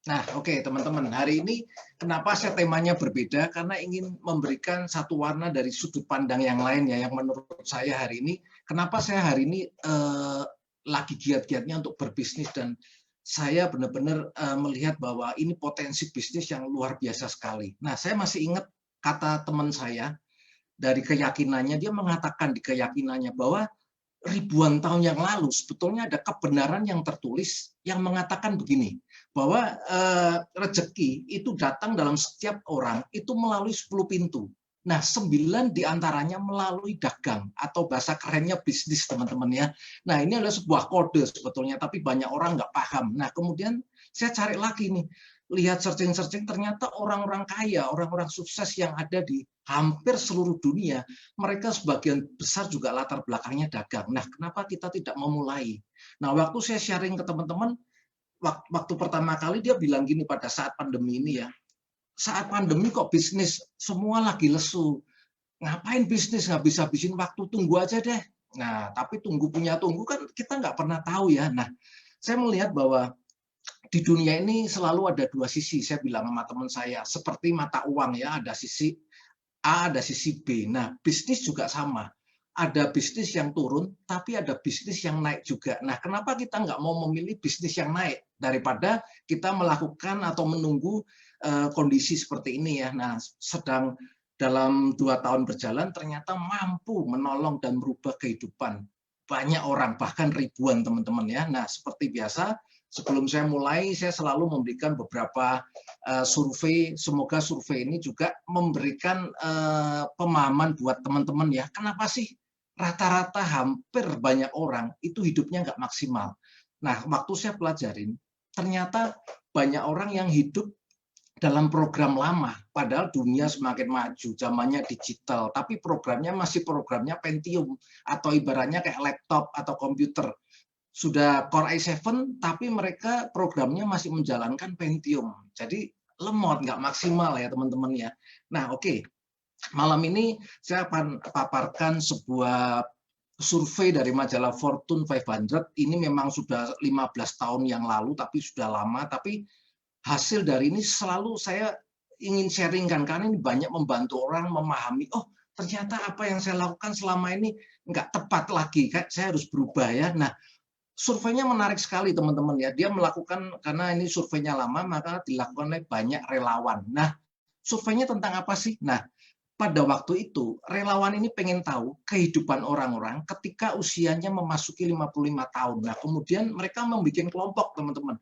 Nah, oke teman-teman, hari ini kenapa saya temanya berbeda, karena ingin memberikan satu warna dari sudut pandang yang lain ya, yang menurut saya hari ini, kenapa saya hari ini lagi giat-giatnya untuk berbisnis dan saya benar-benar melihat bahwa ini potensi bisnis yang luar biasa sekali. Nah, saya masih ingat kata teman saya dari keyakinannya, dia mengatakan di keyakinannya bahwa ribuan tahun yang lalu sebetulnya ada kebenaran yang tertulis yang mengatakan begini, bahwa rezeki itu datang dalam setiap orang itu melalui 10 pintu. Nah, 9 diantaranya melalui dagang atau bahasa kerennya bisnis, teman-teman ya. Nah, ini adalah sebuah kode sebetulnya, tapi banyak orang nggak paham. Nah, kemudian saya cari lagi nih, lihat searching-searching, ternyata orang-orang kaya, orang-orang sukses yang ada di hampir seluruh dunia, mereka sebagian besar juga latar belakangnya dagang. Nah, kenapa kita tidak memulai? Nah, waktu saya sharing ke teman-teman, waktu pertama kali dia bilang gini pada saat pandemi ini ya, saat pandemi kok bisnis semua lagi lesu. Ngapain bisnis habis-habisin waktu, tunggu aja deh. Nah, tapi tunggu kan kita nggak pernah tahu ya. Nah, saya melihat bahwa di dunia ini selalu ada dua sisi. Saya bilang sama teman saya, seperti mata uang ya, ada sisi A, ada sisi B. Nah, bisnis juga sama. Ada bisnis yang turun, tapi ada bisnis yang naik juga. Nah, kenapa kita nggak mau memilih bisnis yang naik daripada kita melakukan atau menunggu kondisi seperti ini ya. Nah, sedang dalam 2 tahun berjalan ternyata mampu menolong dan merubah kehidupan banyak orang, bahkan ribuan teman-teman ya. Nah, seperti biasa, sebelum saya mulai, saya selalu memberikan beberapa survei. Semoga survei ini juga memberikan pemahaman buat teman-teman ya. Kenapa sih rata-rata hampir banyak orang itu hidupnya nggak maksimal? Nah, waktu saya pelajarin, ternyata banyak orang yang hidup dalam program lama, padahal dunia semakin maju, zamannya digital, tapi programnya masih programnya Pentium, atau ibaratnya kayak laptop atau komputer. Sudah Core i7, tapi mereka programnya masih menjalankan Pentium. Jadi lemot, nggak maksimal ya teman-teman ya. Nah, oke. Malam ini saya akan paparkan sebuah survei dari majalah Fortune 500. Ini memang sudah 15 tahun yang lalu, tapi sudah lama. Tapi hasil dari ini selalu saya ingin sharingkan, karena ini banyak membantu orang memahami, oh ternyata apa yang saya lakukan selama ini nggak tepat lagi, saya harus berubah ya. Nah, surveinya menarik sekali teman-teman ya. Dia melakukan, karena ini surveinya lama, maka dilakukan oleh banyak relawan. Nah, surveinya tentang apa sih? Nah, pada waktu itu relawan ini pengen tahu kehidupan orang-orang ketika usianya memasuki 55 tahun. Nah, kemudian mereka membuat kelompok, teman-teman.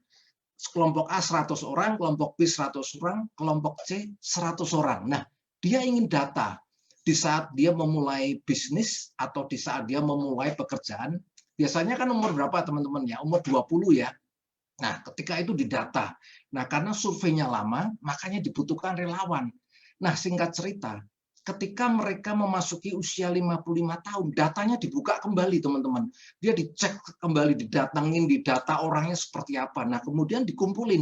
Kelompok A 100 orang, kelompok B 100 orang, kelompok C 100 orang. Nah, dia ingin data di saat dia memulai bisnis atau di saat dia memulai pekerjaan. Biasanya kan umur berapa teman-teman ya? Umur 20 ya. Nah, ketika itu didata. Nah, karena surveinya lama, makanya dibutuhkan relawan. Nah, singkat cerita, ketika mereka memasuki usia 55 tahun, datanya dibuka kembali, teman-teman. Dia dicek kembali, didatengin, didata orangnya seperti apa. Nah, kemudian dikumpulin.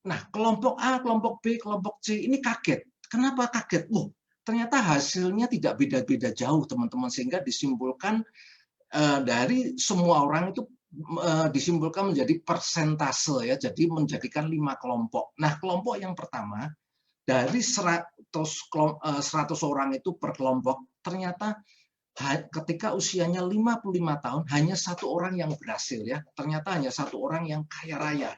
Nah, kelompok A, kelompok B, kelompok C ini kaget. Kenapa kaget? Ternyata hasilnya tidak beda-beda jauh, teman-teman. Sehingga disimpulkan dari semua orang itu disimpulkan menjadi persentase ya, jadi menjadikan 5 kelompok. Nah, kelompok yang pertama dari 100 orang itu per kelompok, ternyata ketika usianya 55 tahun hanya satu orang yang berhasil ya. Ternyata hanya satu orang yang kaya raya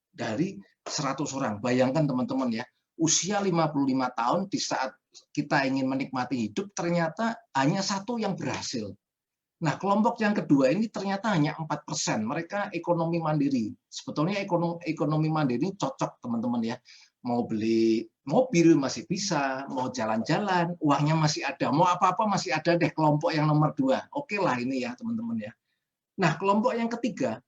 dari 100 orang. Bayangkan teman-teman ya, usia 55 tahun di saat kita ingin menikmati hidup, ternyata hanya satu yang berhasil. Nah, kelompok yang kedua ini ternyata hanya 4%. Mereka ekonomi mandiri. Sebetulnya ekonomi mandiri cocok, teman-teman ya. Mau beli mobil masih bisa, mau jalan-jalan, uangnya masih ada, mau apa-apa masih ada deh, kelompok yang nomor 2. Oke lah ini ya, teman-teman ya. Nah, kelompok yang ketiga,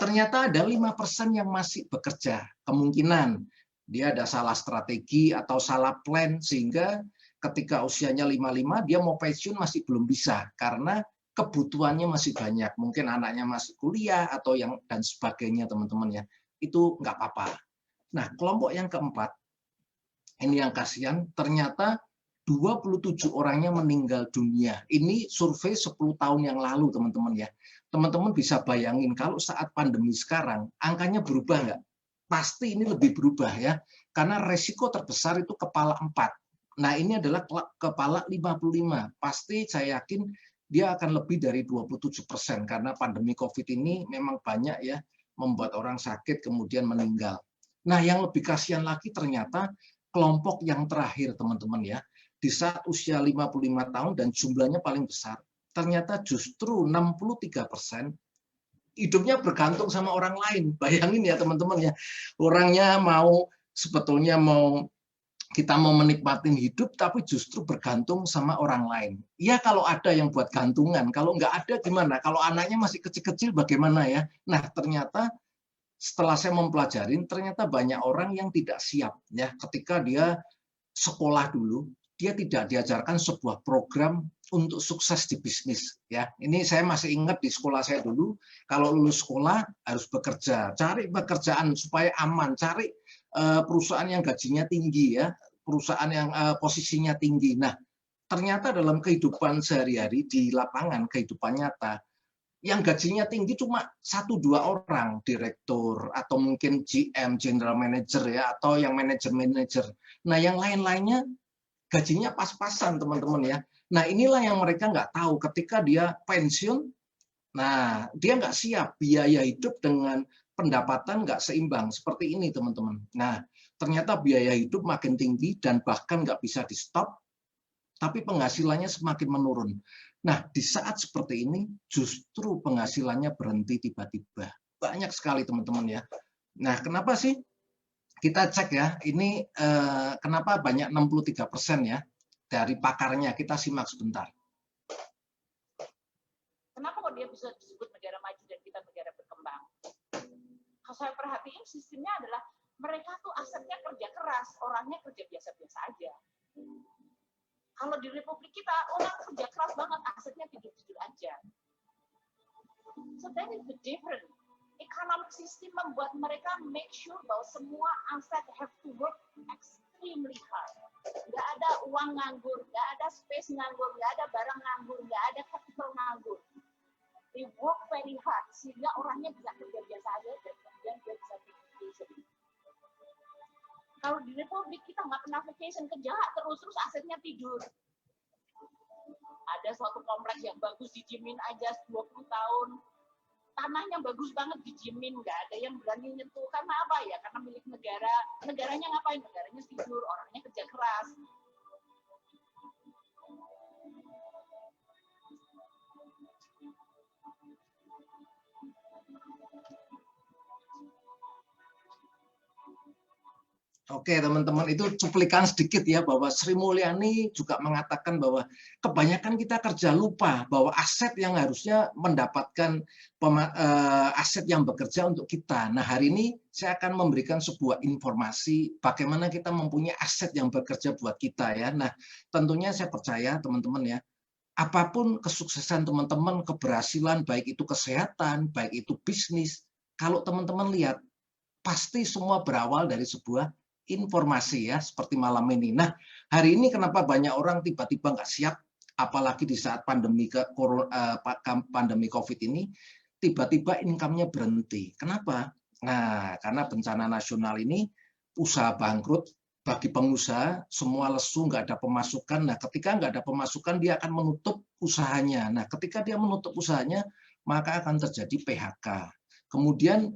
ternyata ada 5% yang masih bekerja. Kemungkinan dia ada salah strategi atau salah plan, sehingga ketika usianya 55, dia mau pensiun masih belum bisa, karena kebutuhannya masih banyak, mungkin anaknya masih kuliah atau yang dan sebagainya, teman-teman ya. Itu nggak apa-apa. Nah, kelompok yang keempat, ini yang kasihan, ternyata 27 orangnya meninggal dunia. Ini survei 10 tahun yang lalu, teman-teman ya. Teman-teman bisa bayangin kalau saat pandemi sekarang, angkanya berubah nggak? pasti ini lebih berubah ya. Karena resiko terbesar itu kepala 4. Nah, ini adalah kepala 55. Pasti saya yakin dia akan lebih dari 27% karena pandemi COVID ini memang banyak ya membuat orang sakit kemudian meninggal. Nah, yang lebih kasihan lagi ternyata kelompok yang terakhir, teman-teman ya. Di saat usia 55 tahun dan jumlahnya paling besar, ternyata justru 63% hidupnya bergantung sama orang lain. Bayangin ya teman-teman ya, orangnya sebetulnya kita mau menikmatin hidup, tapi justru bergantung sama orang lain. Ya kalau ada yang buat gantungan, kalau nggak ada gimana? Kalau anaknya masih kecil-kecil bagaimana ya? Nah ternyata setelah saya mempelajari, ternyata banyak orang yang tidak siap ya ketika dia sekolah dulu, dia tidak diajarkan sebuah program untuk sukses di bisnis ya. Ini saya masih ingat di sekolah saya dulu, kalau lulus sekolah harus bekerja, cari pekerjaan supaya aman, cari perusahaan yang gajinya tinggi ya, perusahaan yang posisinya tinggi. Nah, ternyata dalam kehidupan sehari-hari di lapangan, kehidupan nyata, yang gajinya tinggi cuma 1-2 orang, direktur atau mungkin GM, general manager ya, atau yang manajer-manajer. Nah, yang lain-lainnya gajinya pas-pasan teman-teman ya. Nah, inilah yang mereka nggak tahu ketika dia pensiun, nah dia nggak siap, biaya hidup dengan pendapatan nggak seimbang seperti ini teman-teman. Nah, ternyata biaya hidup makin tinggi dan bahkan nggak bisa di stop, tapi penghasilannya semakin menurun. Nah, di saat seperti ini justru penghasilannya berhenti tiba-tiba. Banyak sekali teman-teman ya. Nah, kenapa sih? Kita cek ya, ini kenapa banyak 63% ya dari pakarnya, kita simak sebentar. Kenapa kok dia bisa disebut negara maju dan kita negara berkembang? Kalau saya perhatiin sistemnya adalah mereka tuh asetnya kerja keras, orangnya kerja biasa-biasa aja. Kalau di Republik kita, orang kerja keras banget, asetnya tidur-tidur aja. So that is the difference. Economic system membuat mereka make sure bahwa semua aset have to work extremely hard. Nggak ada uang nganggur, nggak ada space nganggur, nggak ada barang nganggur, nggak ada capital nganggur. They work very hard sehingga orangnya bisa kerja biasa aja dan kemudian dia bisa vacation. Kalau di Republik kita nggak pernah vacation, kerja terus asetnya tidur. Ada suatu kompleks yang bagus dijamin aja 20 tahun. Tanahnya bagus banget dijamin, nggak ada yang berani nyentuh. Karena apa ya? Karena milik negara. Negaranya ngapain? Negaranya tidur, orangnya kerja keras. Oke teman-teman, itu cuplikan sedikit ya bahwa Sri Mulyani juga mengatakan bahwa kebanyakan kita kerja lupa bahwa aset yang harusnya mendapatkan aset yang bekerja untuk kita. Nah hari ini saya akan memberikan sebuah informasi bagaimana kita mempunyai aset yang bekerja buat kita ya. Nah tentunya saya percaya teman-teman ya, apapun kesuksesan teman-teman, keberhasilan baik itu kesehatan, baik itu bisnis, kalau teman-teman lihat pasti semua berawal dari sebuah informasi ya, seperti malam ini. Nah, hari ini kenapa banyak orang tiba-tiba nggak siap, apalagi di saat pandemi COVID ini, tiba-tiba income-nya berhenti. Kenapa? Nah, karena bencana nasional ini, usaha bangkrut, bagi pengusaha, semua lesu, nggak ada pemasukan. Nah, ketika nggak ada pemasukan, dia akan menutup usahanya. Nah, ketika dia menutup usahanya, maka akan terjadi PHK. Kemudian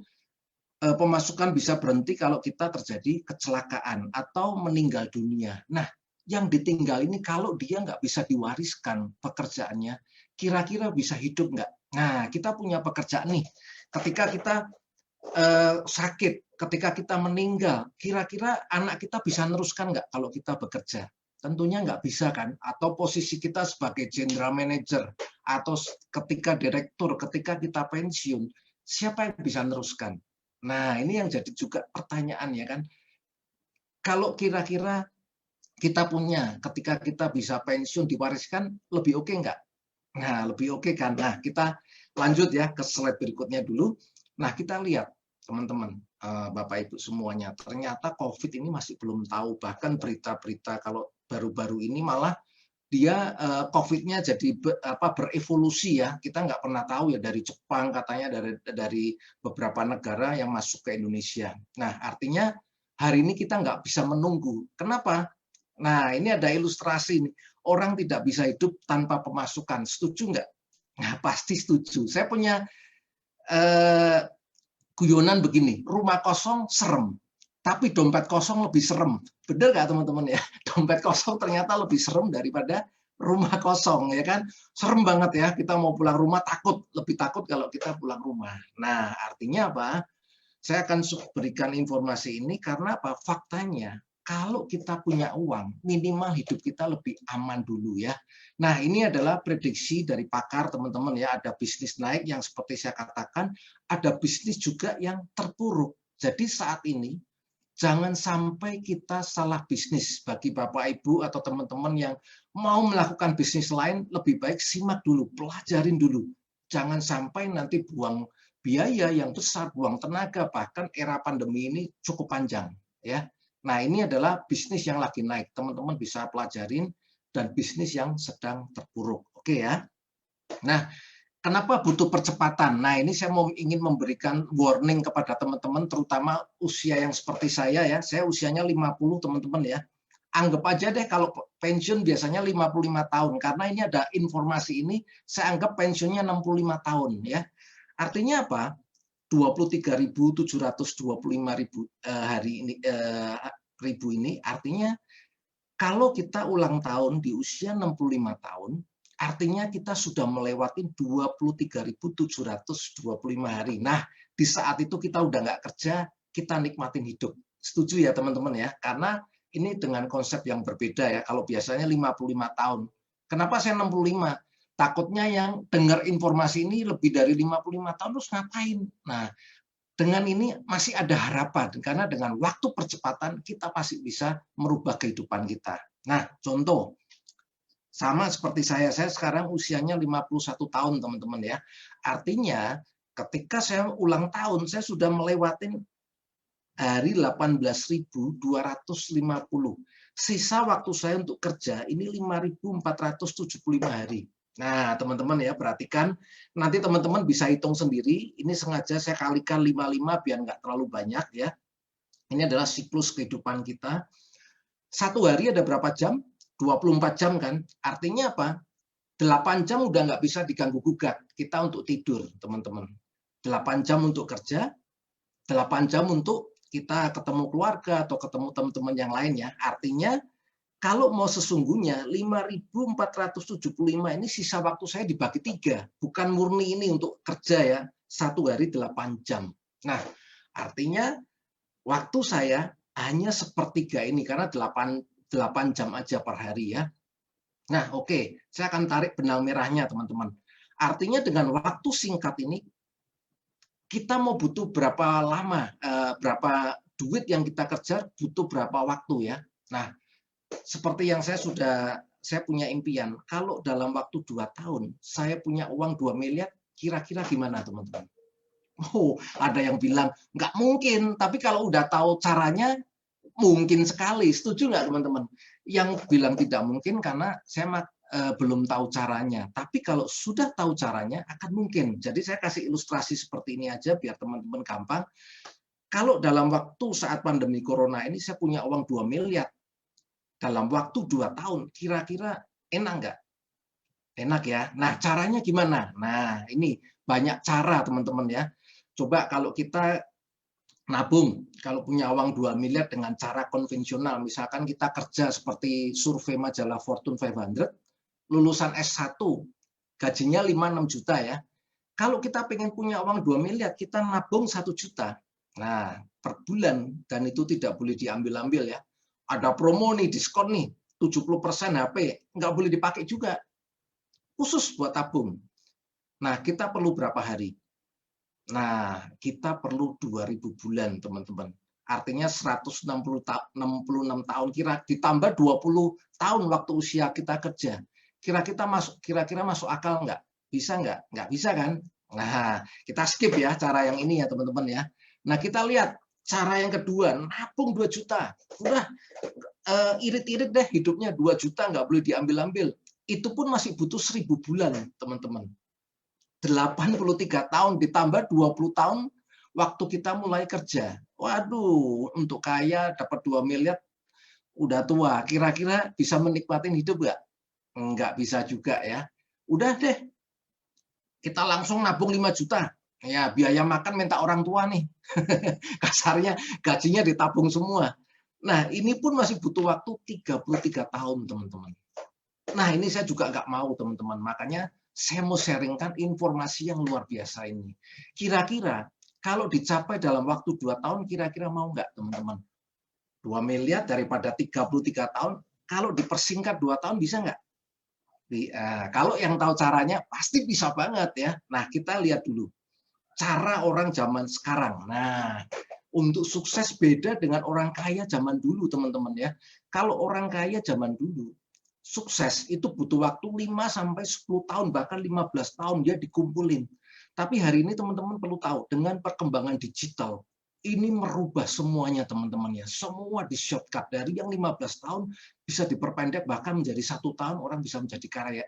pemasukan bisa berhenti kalau kita terjadi kecelakaan atau meninggal dunia. Nah, yang ditinggal ini kalau dia nggak bisa diwariskan pekerjaannya, kira-kira bisa hidup nggak? Nah, kita punya pekerjaan nih. Ketika kita sakit, ketika kita meninggal, kira-kira anak kita bisa neruskan nggak kalau kita bekerja? Tentunya nggak bisa kan? Atau posisi kita sebagai general manager, atau ketika direktur, ketika kita pensiun, siapa yang bisa neruskan? Nah, ini yang jadi juga pertanyaan ya kan. Kalau kira-kira kita punya, ketika kita bisa pensiun diwariskan, lebih oke nggak? Nah, lebih oke kan. Nah, kita lanjut ya ke slide berikutnya dulu. Nah, kita lihat teman-teman, Bapak Ibu semuanya, ternyata COVID ini masih belum tahu. Bahkan berita-berita kalau baru-baru ini malah dia COVID-nya jadi berevolusi ya. Kita nggak pernah tahu ya, dari Jepang katanya, dari beberapa negara yang masuk ke Indonesia. Nah, artinya hari ini kita nggak bisa menunggu. Kenapa? Nah, ini ada ilustrasi nih. Orang tidak bisa hidup tanpa pemasukan. Setuju nggak? Nah, pasti setuju. Saya punya guyonan begini, rumah kosong serem, tapi dompet kosong lebih serem. Bener nggak teman-teman ya? Dompet kosong ternyata lebih serem daripada rumah kosong, ya kan? Serem banget ya, kita mau pulang rumah takut, lebih takut kalau kita pulang rumah. Nah, artinya apa? Saya akan berikan informasi ini karena apa? Faktanya, kalau kita punya uang, minimal hidup kita lebih aman dulu ya. Nah, ini adalah prediksi dari pakar teman-teman ya. Ada bisnis naik yang seperti saya katakan, ada bisnis juga yang terpuruk. Jadi saat ini, jangan sampai kita salah bisnis. Bagi Bapak, Ibu, atau teman-teman yang mau melakukan bisnis lain, lebih baik simak dulu, pelajarin dulu. Jangan sampai nanti buang biaya yang besar, buang tenaga, bahkan era pandemi ini cukup panjang ya. Nah, ini adalah bisnis yang lagi naik. Teman-teman bisa pelajarin, dan bisnis yang sedang terpuruk. Oke ya. Nah, kenapa butuh percepatan? Nah, ini saya ingin memberikan warning kepada teman-teman, terutama usia yang seperti saya ya. Saya usianya 50 teman-teman ya. Anggap aja deh kalau pensiun biasanya 55 tahun. Karena ini ada informasi ini, saya anggap pensiunnya 65 tahun ya. Artinya apa? 23.725 hari ini artinya kalau kita ulang tahun di usia 65 tahun, artinya kita sudah melewati 23.725 hari. Nah, di saat itu kita udah nggak kerja, kita nikmatin hidup. Setuju ya teman-teman ya? Karena ini dengan konsep yang berbeda ya. Kalau biasanya 55 tahun. Kenapa saya 65? Takutnya yang dengar informasi ini lebih dari 55 tahun, terus ngapain? Nah, dengan ini masih ada harapan, karena dengan waktu percepatan kita pasti bisa merubah kehidupan kita. Nah, contoh, sama seperti saya sekarang usianya 51 tahun teman-teman ya. Artinya ketika saya ulang tahun, saya sudah melewati hari 18.250. Sisa waktu saya untuk kerja ini 5.475 hari. Nah, teman-teman ya, perhatikan. Nanti teman-teman bisa hitung sendiri. Ini sengaja saya kalikan 55 biar nggak terlalu banyak ya. Ini adalah siklus kehidupan kita. Satu hari ada berapa jam? 24 jam kan? Artinya apa? 8 jam udah nggak bisa diganggu-gugat. Kita untuk tidur, teman-teman. 8 jam untuk kerja, 8 jam untuk kita ketemu keluarga atau ketemu teman-teman yang lainnya. Artinya, kalau mau sesungguhnya 5.475 ini sisa waktu saya dibagi 3, bukan murni ini untuk kerja ya, satu hari 8 jam. Nah, artinya waktu saya hanya sepertiga ini karena 8 jam aja per hari ya. Nah, oke, saya akan tarik benang merahnya teman-teman. Artinya dengan waktu singkat ini kita mau butuh berapa lama, berapa duit yang kita kejar, butuh berapa waktu ya. Nah, seperti yang saya punya impian, kalau dalam waktu 2 tahun saya punya uang 2 miliar, kira-kira gimana teman-teman? Oh, ada yang bilang nggak mungkin, tapi kalau udah tahu caranya mungkin sekali. Setuju nggak teman-teman? Yang bilang tidak mungkin karena saya belum tahu caranya. Tapi kalau sudah tahu caranya akan mungkin. Jadi saya kasih ilustrasi seperti ini aja biar teman-teman gampang. Kalau dalam waktu saat pandemi corona ini saya punya uang 2 miliar, dalam waktu 2 tahun, kira-kira enak nggak? Enak ya. Nah, caranya gimana? Nah, ini banyak cara teman-teman ya. Coba kalau kita nabung, kalau punya uang 2 miliar dengan cara konvensional, misalkan kita kerja seperti survei majalah Fortune 500, lulusan S1, gajinya 5-6 juta ya. Kalau kita pengen punya uang 2 miliar, kita nabung 1 juta. Nah, per bulan, dan itu tidak boleh diambil-ambil ya. Ada promo nih, diskon nih, 70% HP, nggak boleh dipakai juga. Khusus buat tabung. Nah, kita perlu berapa hari? Nah, kita perlu 2.000 bulan, teman-teman. Artinya 166 tahun, ditambah 20 tahun waktu usia kita kerja. Kira-kira masuk akal nggak? Bisa nggak? Nggak bisa kan? Nah, kita skip ya cara yang ini ya, teman-teman ya. Nah, kita lihat cara yang kedua, nabung 2 juta. Udah irit-irit deh hidupnya, 2 juta nggak boleh diambil-ambil. Itu pun masih butuh 1000 bulan, teman-teman. 83 tahun ditambah 20 tahun waktu kita mulai kerja. Waduh, untuk kaya dapat 2 miliar udah tua. Kira-kira bisa menikmatin hidup nggak? Nggak bisa juga ya. Udah deh, kita langsung nabung 5 juta. Ya, biaya makan minta orang tua nih. Kasarnya gajinya ditabung semua. Nah, ini pun masih butuh waktu 33 tahun, teman-teman. Nah, ini saya juga nggak mau, teman-teman. Makanya saya mau sharingkan informasi yang luar biasa ini. Kira-kira kalau dicapai dalam waktu 2 tahun, kira-kira mau nggak, teman-teman? 2 miliar daripada 33 tahun, kalau dipersingkat 2 tahun bisa nggak? Kalau yang tahu caranya, pasti bisa banget ya. Nah, kita lihat dulu. Cara orang zaman sekarang. Nah, untuk sukses beda dengan orang kaya zaman dulu, teman-teman ya. Kalau orang kaya zaman dulu, sukses itu butuh waktu 5 sampai 10 tahun, bahkan 15 tahun dia dikumpulin. Tapi hari ini teman-teman perlu tahu, dengan perkembangan digital, ini merubah semuanya, teman-teman ya. Semua di shortcut, dari yang 15 tahun bisa diperpendek bahkan menjadi 1 tahun orang bisa menjadi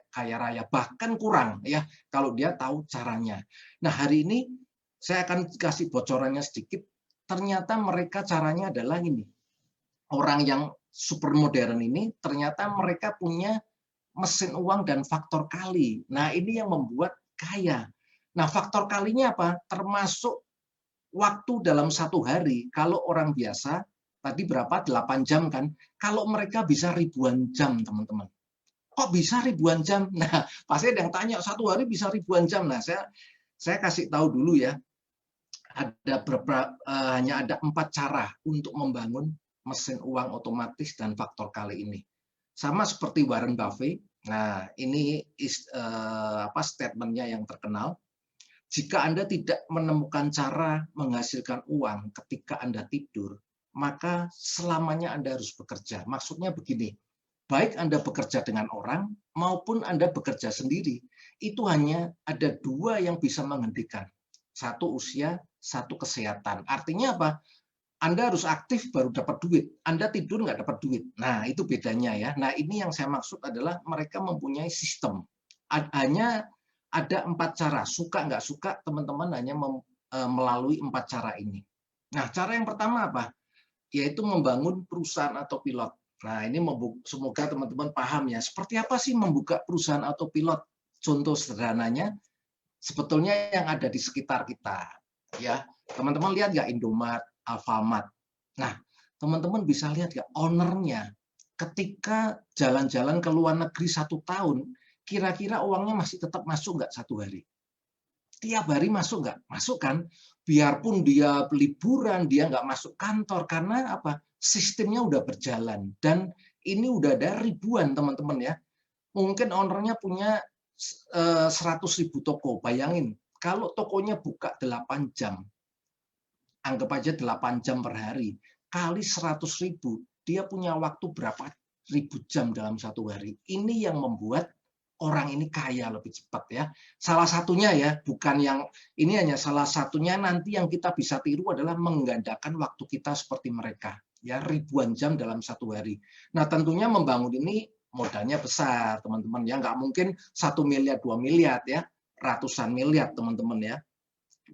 kaya raya, bahkan kurang ya kalau dia tahu caranya. Nah, hari ini saya akan kasih bocorannya sedikit. Ternyata mereka caranya adalah ini. Orang yang super modern ini ternyata mereka punya mesin uang dan faktor kali. Nah, ini yang membuat kaya. Nah, faktor kalinya apa? Termasuk waktu dalam 1 hari. Kalau orang biasa, tadi berapa? 8 jam kan? Kalau mereka bisa ribuan jam, teman-teman. Kok bisa ribuan jam? Nah, pasti ada yang tanya, 1 hari bisa ribuan jam. Nah, saya kasih tahu dulu ya. Hanya ada 4 cara untuk membangun mesin uang otomatis dan faktor kali ini. Sama seperti Warren Buffett. Nah, ini statementnya yang terkenal. Jika Anda tidak menemukan cara menghasilkan uang ketika Anda tidur, maka selamanya Anda harus bekerja. Maksudnya begini, baik Anda bekerja dengan orang maupun Anda bekerja sendiri, itu hanya ada 2 yang bisa menghentikan. 1 usia, 1 kesehatan. Artinya apa? Anda harus aktif baru dapat duit. Anda tidur nggak dapat duit. Nah, itu bedanya ya. Nah, ini yang saya maksud adalah mereka mempunyai sistem. Hanya ada 4 cara. Suka nggak suka, teman-teman hanya melalui 4 cara ini. Nah, cara yang pertama apa? Yaitu membangun perusahaan atau pilot. Nah, ini semoga teman-teman paham ya. Seperti apa sih membuka perusahaan atau pilot? Contoh sederhananya, sebetulnya yang ada di sekitar kita. Ya, teman-teman lihat nggak Indomaret, Alfamart. Nah, teman-teman bisa lihat nggak ownernya ketika jalan-jalan ke luar negeri 1 tahun, kira-kira uangnya masih tetap masuk nggak 1 hari? Tiap hari masuk nggak? Masuk kan? Biarpun dia liburan, dia nggak masuk kantor. Karena apa? Sistemnya udah berjalan. Dan ini udah ada ribuan, teman-teman ya. Mungkin ownernya punya 100.000 toko. Bayangin, kalau tokonya buka 8 jam, anggap aja 8 jam per hari, kali 100.000, dia punya waktu berapa ribu jam dalam 1 hari. Ini yang membuat orang ini kaya lebih cepat ya. Salah satunya ya, bukan yang ini hanya salah satunya, nanti yang kita bisa tiru adalah menggandakan waktu kita seperti mereka. Ya, ribuan jam dalam 1 hari. Nah, tentunya membangun ini modalnya besar, teman-teman ya. Nggak mungkin 1 miliar, 2 miliar ya. Ratusan miliar, teman-teman ya.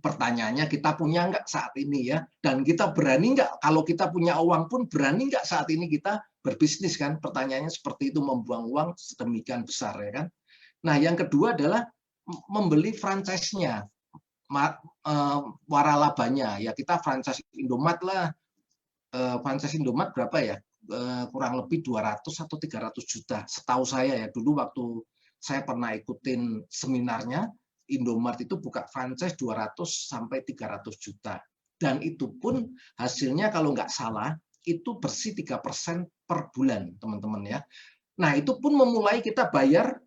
Pertanyaannya, kita punya nggak saat ini ya, dan kita berani nggak, kalau kita punya uang pun berani nggak saat ini kita berbisnis kan, pertanyaannya seperti itu, membuang uang sedemikian besar ya kan. Nah, yang kedua adalah membeli franchise-nya, waralabanya ya, kita franchise Indomaret lah, franchise Indomaret berapa ya, kurang lebih 200 atau 300 juta setahu saya ya, dulu waktu saya pernah ikutin seminarnya, Indomaret itu buka franchise 200 sampai 300 juta. Dan itu pun hasilnya kalau nggak salah, itu bersih 3% per bulan, teman-teman ya. Nah, itu pun memulai kita bayar,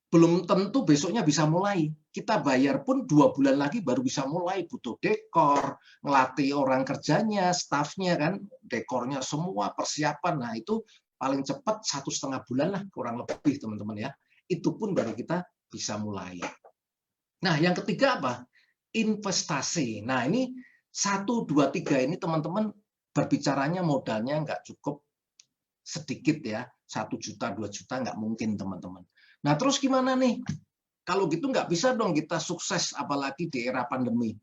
belum tentu besoknya bisa mulai. Kita bayar pun 2 bulan lagi baru bisa mulai. Butuh dekor, ngelatih orang kerjanya, stafnya kan, dekornya semua, persiapan. Nah, itu paling cepat 1,5 bulan lah, kurang lebih, teman-teman ya. Itu pun baru kita bisa mulai. Nah, yang ketiga apa? Investasi. Nah, ini 1, 2, 3 ini teman-teman berbicaranya modalnya nggak cukup sedikit ya. 1 juta, 2 juta nggak mungkin, teman-teman. Nah, terus gimana nih? Kalau gitu nggak bisa dong kita sukses, apalagi di era pandemi.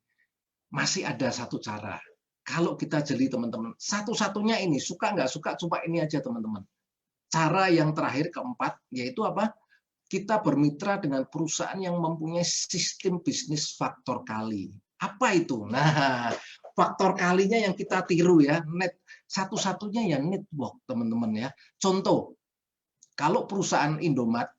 Masih ada satu cara. Kalau kita jeli teman-teman, satu-satunya ini, suka nggak suka, coba ini aja teman-teman. Cara yang terakhir keempat, yaitu apa? Kita bermitra dengan perusahaan yang mempunyai sistem bisnis faktor kali. Apa itu? Nah, faktor kalinya yang kita tiru ya, net satu-satunya ya network teman-teman ya. Contoh, kalau perusahaan Indomaret,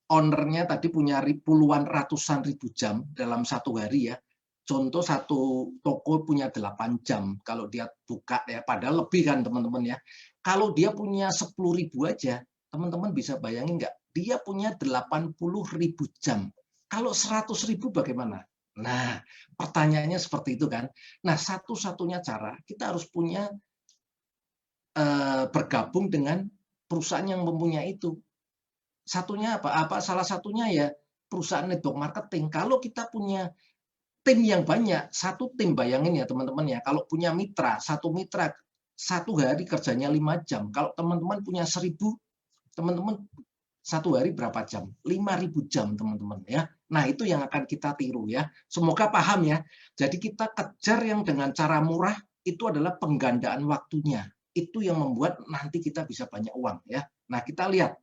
ownernya tadi punya puluhan ratusan ribu jam dalam satu hari ya. Contoh satu toko punya 8 jam kalau dia buka ya, padahal lebih kan teman-teman ya. Kalau dia punya 10.000 aja, teman-teman bisa bayangin nggak? Dia punya 80.000 jam. Kalau 100.000 bagaimana? Nah, pertanyaannya seperti itu kan. Nah, satu-satunya cara kita harus punya bergabung dengan perusahaan yang mempunyai itu. Satunya apa? Salah satunya ya perusahaan network marketing. Kalau kita punya tim yang banyak, satu tim bayangin ya teman-teman ya, kalau punya mitra, satu mitra satu hari kerjanya 5 jam. Kalau teman-teman punya 1.000, teman-teman satu hari berapa jam? 5.000 jam teman-teman ya. Nah, itu yang akan kita tiru ya. Semoga paham ya. Jadi kita kejar yang dengan cara murah itu adalah penggandaan waktunya. Itu yang membuat nanti kita bisa banyak uang ya. Nah, kita lihat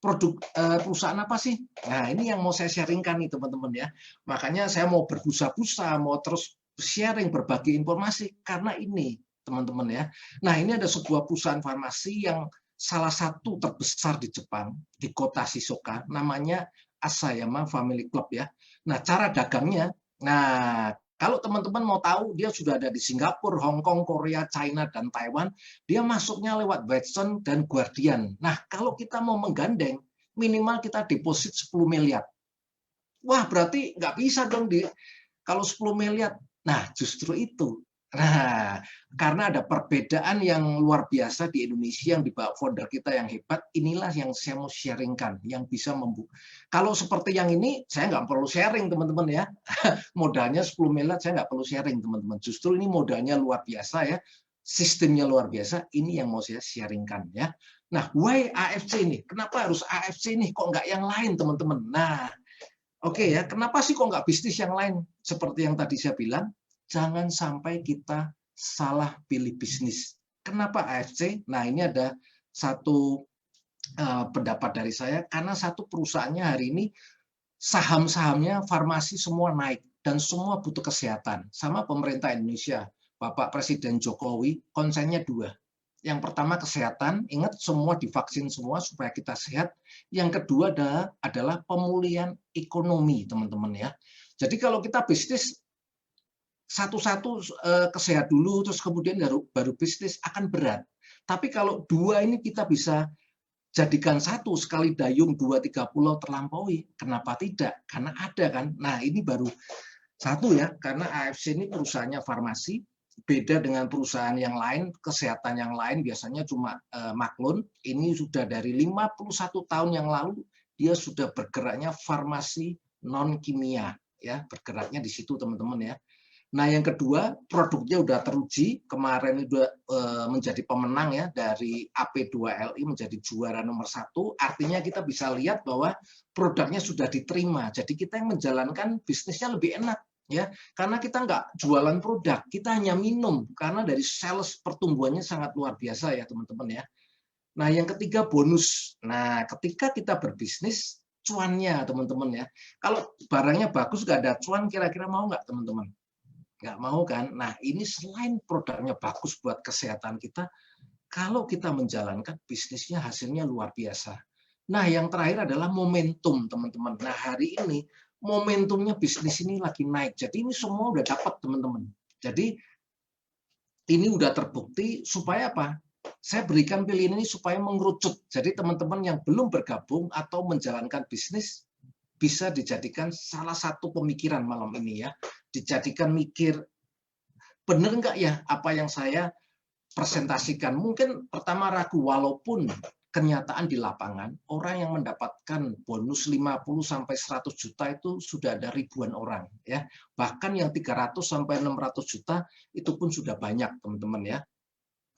produk perusahaan apa sih? Nah, ini yang mau saya sharingkan nih teman-teman ya. Makanya saya mau berbusa-busa, mau terus sharing berbagi informasi karena ini teman-teman ya. Nah, ini ada sebuah perusahaan farmasi yang salah satu terbesar di Jepang, di kota Shizuoka, namanya Asayama Family Club ya. Nah, cara dagangnya, nah kalau teman-teman mau tahu, dia sudah ada di Singapura, Hong Kong, Korea, China, dan Taiwan. Dia masuknya lewat Watson dan Guardian. Nah, kalau kita mau menggandeng, minimal kita deposit 10 miliar. Wah, berarti nggak bisa dong kalau 10 miliar. Nah, justru itu. Nah, karena ada perbedaan yang luar biasa di Indonesia yang dibawa founder kita yang hebat, inilah yang saya mau sharingkan, yang bisa membuka. Kalau seperti yang ini, saya nggak perlu sharing, teman-teman ya. Modalnya 10 miliar, saya nggak perlu sharing, teman-teman. Justru ini modalnya luar biasa ya, sistemnya luar biasa, ini yang mau saya sharingkan ya. Nah, why AFC ini? Kenapa harus AFC ini? Kok nggak yang lain, teman-teman? Nah, oke ya, kenapa sih kok nggak bisnis yang lain? Seperti yang tadi saya bilang, jangan sampai kita salah pilih bisnis. Kenapa AFC? Nah, ini ada satu pendapat dari saya, karena satu perusahaannya hari ini saham-sahamnya farmasi semua naik dan semua butuh kesehatan. Sama pemerintah Indonesia, Bapak Presiden Jokowi, konsennya dua. Yang pertama kesehatan, ingat semua divaksin semua supaya kita sehat. Yang kedua adalah pemulihan ekonomi, teman-teman ya. Jadi kalau kita bisnis satu-satu kesehat dulu, terus kemudian baru bisnis akan berat. Tapi kalau dua ini kita bisa jadikan satu, sekali dayung 2-3 pulau terlampaui. Kenapa tidak? Karena ada kan. Nah, ini baru satu ya, karena AFC ini perusahaannya farmasi, beda dengan perusahaan yang lain, kesehatan yang lain biasanya cuma maklun. Ini sudah dari 51 tahun yang lalu dia sudah bergeraknya farmasi non kimia ya, bergeraknya di situ teman-teman ya. Nah, yang kedua, produknya udah teruji, kemarin udah menjadi pemenang ya dari AP2LI menjadi juara nomor 1, artinya kita bisa lihat bahwa produknya sudah diterima. Jadi kita yang menjalankan bisnisnya lebih enak ya, karena kita nggak jualan produk, kita hanya minum karena dari sales pertumbuhannya sangat luar biasa ya teman-teman ya. Nah, yang ketiga bonus. Nah, ketika kita berbisnis, cuannya teman-teman ya. Kalau barangnya bagus nggak ada cuan, kira-kira mau nggak teman-teman? Nggak mau kan? Nah, ini selain produknya bagus buat kesehatan kita, kalau kita menjalankan bisnisnya hasilnya luar biasa. Nah, yang terakhir adalah momentum, teman-teman. Nah, hari ini momentumnya bisnis ini lagi naik. Jadi ini semua udah dapat, teman-teman. Jadi ini udah terbukti supaya apa? Saya berikan pilihan ini supaya mengerucut. Jadi teman-teman yang belum bergabung atau menjalankan bisnis, bisa dijadikan salah satu pemikiran malam ini ya. Dijadikan mikir, benar nggak ya apa yang saya presentasikan? Mungkin pertama ragu, walaupun kenyataan di lapangan, orang yang mendapatkan bonus 50 sampai 100 juta itu sudah ada ribuan orang ya. Bahkan yang 300 sampai 600 juta itu pun sudah banyak, teman-teman ya.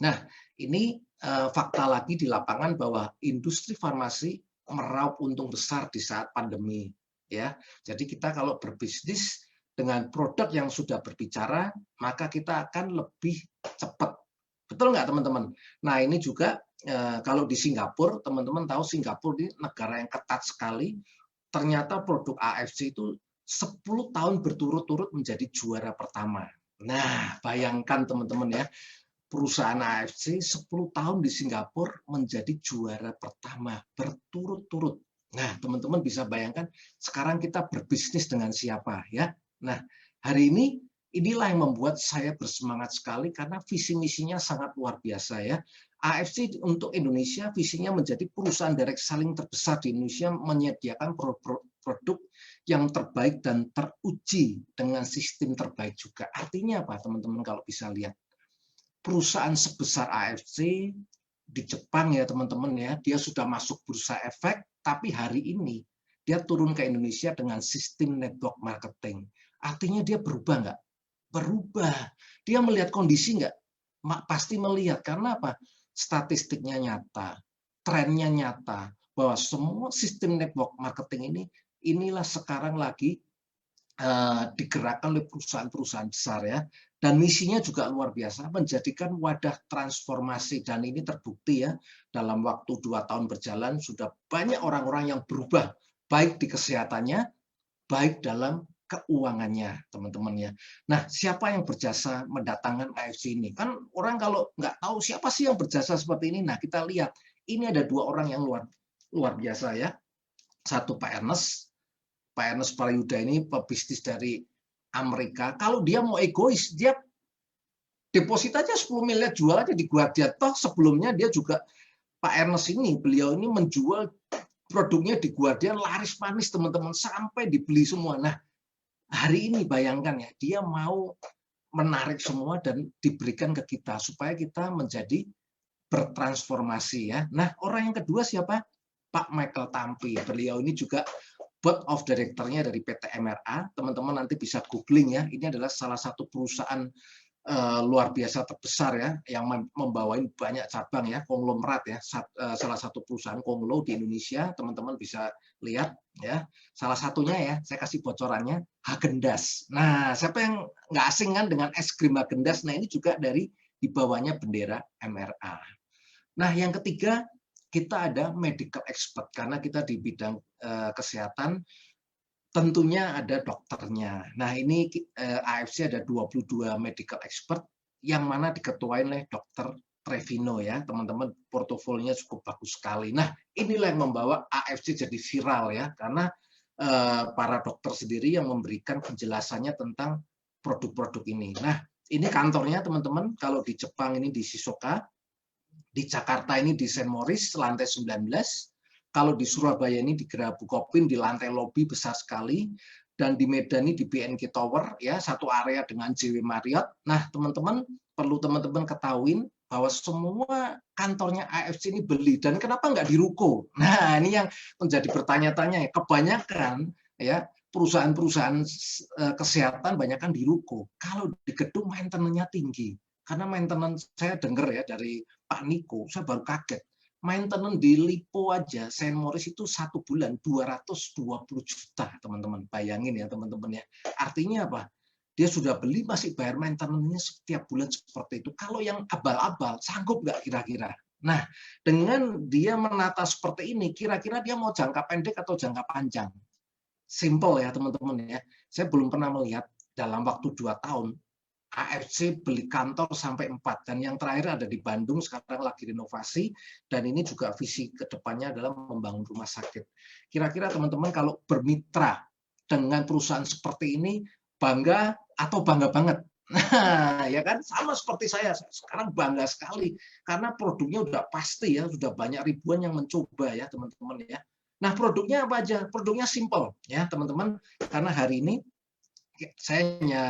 Nah, ini fakta lagi di lapangan bahwa industri farmasi meraup untung besar di saat pandemi, ya. Jadi kita kalau berbisnis dengan produk yang sudah berbicara, maka kita akan lebih cepat. Betul nggak, teman-teman? Nah, ini juga kalau di Singapura, teman-teman tahu Singapura ini negara yang ketat sekali. Ternyata produk AFC itu 10 tahun berturut-turut menjadi juara pertama. Nah, bayangkan teman-teman ya, perusahaan AFC 10 tahun di Singapura menjadi juara pertama berturut-turut. Nah, teman-teman bisa bayangkan sekarang kita berbisnis dengan siapa ya. Nah, hari ini inilah yang membuat saya bersemangat sekali karena visi misinya sangat luar biasa ya. AFC untuk Indonesia visinya menjadi perusahaan direct selling terbesar di Indonesia, menyediakan produk yang terbaik dan teruji dengan sistem terbaik juga. Artinya apa, teman-teman, kalau bisa lihat perusahaan sebesar AFC di Jepang ya teman-teman ya, dia sudah masuk bursa efek, tapi hari ini dia turun ke Indonesia dengan sistem network marketing. Artinya dia berubah nggak? Berubah. Dia melihat kondisi nggak? Pasti melihat. Karena apa? Statistiknya nyata, trennya nyata, bahwa semua sistem network marketing inilah sekarang lagi digerakkan oleh perusahaan-perusahaan besar ya. Dan misinya juga luar biasa, menjadikan wadah transformasi. Dan ini terbukti ya, dalam waktu 2 tahun berjalan sudah banyak orang-orang yang berubah, baik di kesehatannya, baik dalam keuangannya, teman-teman ya. Nah, siapa yang berjasa mendatangkan AFC ini? Kan orang kalau nggak tahu siapa sih yang berjasa seperti ini, nah kita lihat, ini ada 2 orang yang luar biasa ya. Satu Pak Ernest Parayuda ini pebisnis dari Amerika. Kalau dia mau egois, dia deposit aja 10 miliar, jual aja di Guardian. Toh sebelumnya dia juga, Pak Ernest ini, beliau ini menjual produknya di Guardian laris manis teman-teman, sampai dibeli semua. Nah, hari ini bayangkan ya, dia mau menarik semua dan diberikan ke kita supaya kita menjadi bertransformasi ya. Nah, orang yang kedua siapa? Pak Michael Tampi. Beliau ini juga board of director-nya dari PT MRA. Teman-teman nanti bisa googling ya. Ini adalah salah satu perusahaan luar biasa terbesar ya, yang membawain banyak cabang ya, konglomerat ya, salah satu perusahaan konglo di Indonesia, teman-teman bisa lihat ya. Salah satunya ya, saya kasih bocorannya, Häagen-Dazs. Nah, siapa yang nggak asing kan dengan es krim Häagen-Dazs? Nah, ini juga dari di bawahnya bendera MRA. Nah, yang ketiga, kita ada medical expert, karena kita di bidang kesehatan, tentunya ada dokternya. Nah, ini AFC ada 22 medical expert yang mana diketuai oleh Dr. Trevino ya, teman-teman, portofolionya cukup bagus sekali. Nah, inilah yang membawa AFC jadi viral ya, karena para dokter sendiri yang memberikan penjelasannya tentang produk-produk ini. Nah, ini kantornya teman-teman, kalau di Jepang ini di Shizuoka, di Jakarta ini di St. Moritz lantai 19, kalau di Surabaya ini di Gera Bukopin di lantai lobi besar sekali, dan di Medan ini di BNK Tower ya, satu area dengan JW Marriott. Nah, teman-teman perlu teman-teman ketahuin bahwa semua kantornya AFC ini beli, dan kenapa nggak di ruko? Nah, ini yang menjadi bertanya-tanya ya. Kebanyakan ya perusahaan-perusahaan kesehatan banyak kan di ruko. Kalau di gedung maintenance-nya tinggi. Karena maintenance saya dengar ya dari Pak Niko, saya baru kaget. Maintenance di Lipo aja, St. Moritz itu 1 bulan 220 juta, teman-teman. Bayangin ya, teman-teman ya. Artinya apa? Dia sudah beli, masih bayar maintenance-nya setiap bulan seperti itu. Kalau yang abal-abal, sanggup nggak kira-kira? Nah, dengan dia menata seperti ini, kira-kira dia mau jangka pendek atau jangka panjang? Simple ya, teman-teman ya. Saya belum pernah melihat dalam waktu 2 tahun, AFC beli kantor sampai 4, dan yang terakhir ada di Bandung sekarang lagi renovasi, dan ini juga visi kedepannya adalah membangun rumah sakit. Kira-kira teman-teman kalau bermitra dengan perusahaan seperti ini bangga atau bangga banget? Nah, ya kan, sama seperti saya sekarang bangga sekali karena produknya udah pasti ya, sudah banyak ribuan yang mencoba ya teman-teman ya. Nah, produknya apa aja? Produknya simple ya teman-teman, karena hari ini saya hanya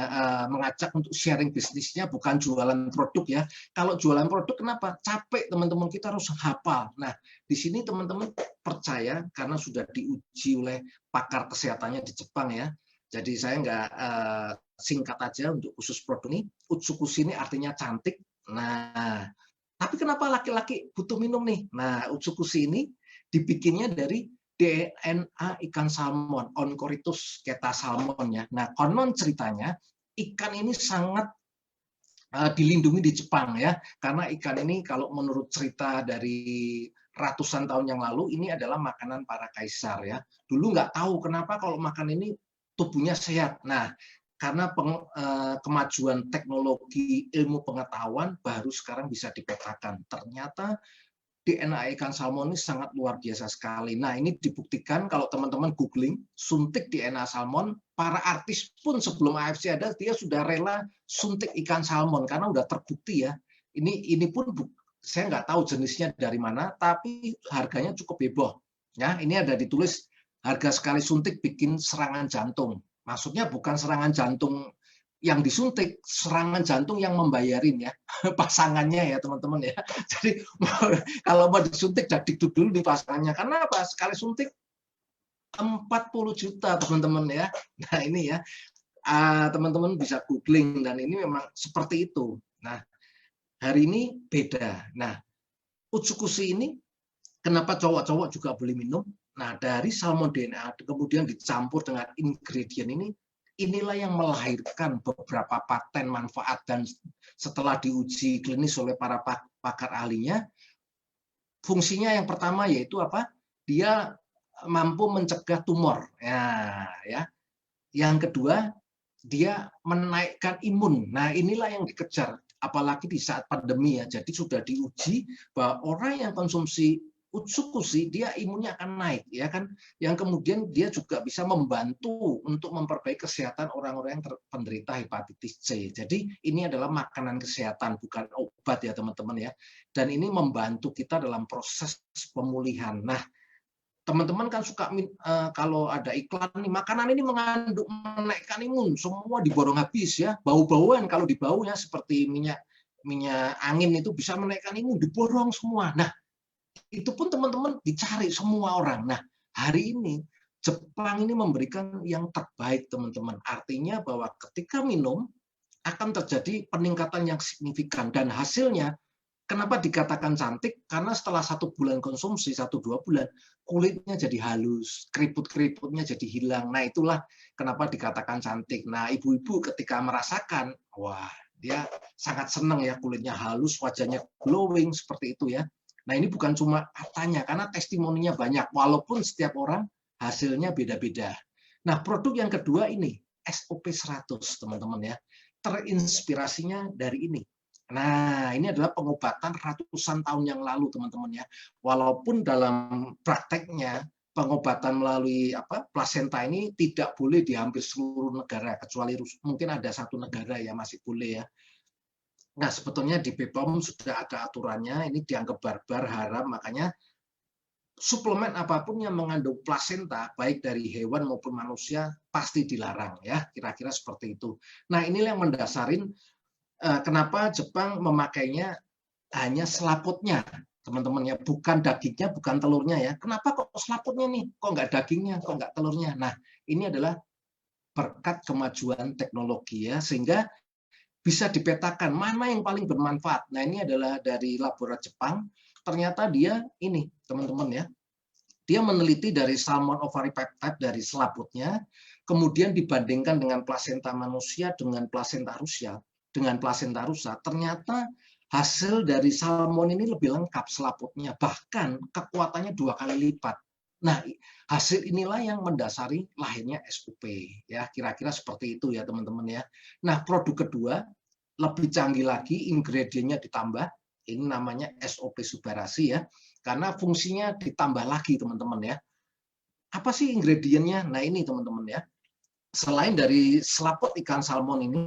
mengajak untuk sharing bisnisnya, bukan jualan produk ya. Kalau jualan produk kenapa? Capek teman-teman, kita harus hafal. Nah, di sini teman-teman percaya karena sudah diuji oleh pakar kesehatannya di Jepang ya. Jadi saya nggak singkat aja untuk khusus produk ini. Utsukushi ini artinya cantik. Nah, tapi kenapa laki-laki butuh minum nih? Nah, Utsukushi ini dibikinnya dari DNA ikan salmon, Oncorhynchus ketasalmon ya. Nah, konon ceritanya ikan ini sangat dilindungi di Jepang ya, karena ikan ini kalau menurut cerita dari ratusan tahun yang lalu ini adalah makanan para kaisar ya. Dulu nggak tahu kenapa kalau makan ini tubuhnya sehat. Nah, karena kemajuan teknologi ilmu pengetahuan baru sekarang bisa dipetakan. Ternyata DNA ikan salmon ini sangat luar biasa sekali. Nah, ini dibuktikan kalau teman-teman googling suntik DNA salmon, para artis pun sebelum AFC ada dia sudah rela suntik ikan salmon karena udah terbukti ya. Ini pun saya nggak tahu jenisnya dari mana, tapi harganya cukup heboh. Ya, ini ada ditulis harga sekali suntik bikin serangan jantung. Maksudnya bukan serangan jantung yang disuntik, serangan jantung yang membayarin ya pasangannya ya teman-teman ya. Jadi kalau mau disuntik dikduk dulu di pasangannya. Karena apa? Sekali suntik 40 juta teman-teman ya. Nah ini ya teman-teman bisa googling dan ini memang seperti itu. Nah hari ini beda. Nah Utsukushi ini kenapa cowok-cowok juga boleh minum? Nah dari salmon DNA kemudian dicampur dengan ingredient ini, inilah yang melahirkan beberapa paten manfaat dan setelah diuji klinis oleh para pakar ahlinya, fungsinya yang pertama yaitu apa? Dia mampu mencegah tumor. Ya. Yang kedua, dia menaikkan imun. Nah, inilah yang dikejar apalagi di saat pandemi ya. Jadi sudah diuji bahwa orang yang konsumsi Utsukushi dia imunnya akan naik ya kan. Yang kemudian dia juga bisa membantu untuk memperbaiki kesehatan orang-orang yang penderita hepatitis C. Jadi ini adalah makanan kesehatan bukan obat ya teman-teman ya. Dan ini membantu kita dalam proses pemulihan. Nah, teman-teman kan suka kalau ada iklan nih makanan ini mengandung menaikkan imun, semua diborong habis ya, bau-bauan kalau dibau ya seperti minyak angin itu bisa menaikkan imun, diborong semua. Nah itu pun teman-teman dicari semua orang. Nah hari ini Jepang ini memberikan yang terbaik teman-teman, artinya bahwa ketika minum akan terjadi peningkatan yang signifikan dan hasilnya. Kenapa dikatakan cantik? Karena setelah 1 bulan konsumsi, 1-2 bulan, kulitnya jadi halus, keriput-keriputnya jadi hilang. Nah itulah kenapa dikatakan cantik. Nah ibu-ibu ketika merasakan, wah dia sangat senang ya kulitnya halus, wajahnya glowing seperti itu ya. Nah ini bukan cuma katanya, karena testimoninya banyak, walaupun setiap orang hasilnya beda-beda. Nah produk yang kedua ini, SOP 100 teman-teman ya. Terinspirasinya dari ini. Nah, ini adalah pengobatan ratusan tahun yang lalu, teman-teman ya. Walaupun dalam prakteknya pengobatan melalui plasenta ini tidak boleh di hampir seluruh negara, kecuali mungkin ada 1 negara ya masih boleh ya. Nah, sebetulnya di BPOM sudah ada aturannya, ini dianggap barbar, haram, makanya suplemen apapun yang mengandung plasenta, baik dari hewan maupun manusia, pasti dilarang ya, kira-kira seperti itu. Nah, inilah yang mendasarin kenapa Jepang memakainya hanya selaputnya, teman-teman ya, bukan dagingnya, bukan telurnya ya. Kenapa kok selaputnya nih? Kok nggak dagingnya, kok nggak telurnya? Nah, ini adalah berkat kemajuan teknologi ya, sehingga bisa dipetakan mana yang paling bermanfaat. Nah, ini adalah dari laboratorium Jepang. Ternyata dia ini, teman-teman ya, dia meneliti dari salmon ovaripeptide dari selaputnya, kemudian dibandingkan dengan plasenta manusia dengan plasenta rusa, ternyata hasil dari salmon ini lebih lengkap selaputnya, bahkan kekuatannya 2 kali lipat. Nah, hasil inilah yang mendasari lahirnya SOP. Ya, kira-kira seperti itu ya teman-teman ya. Nah, produk kedua lebih canggih lagi, ingredientnya ditambah. Ini namanya SOP Subarasi ya. Karena fungsinya ditambah lagi teman-teman ya. Apa sih ingredientnya? Nah ini teman-teman ya. Selain dari selaput ikan salmon ini,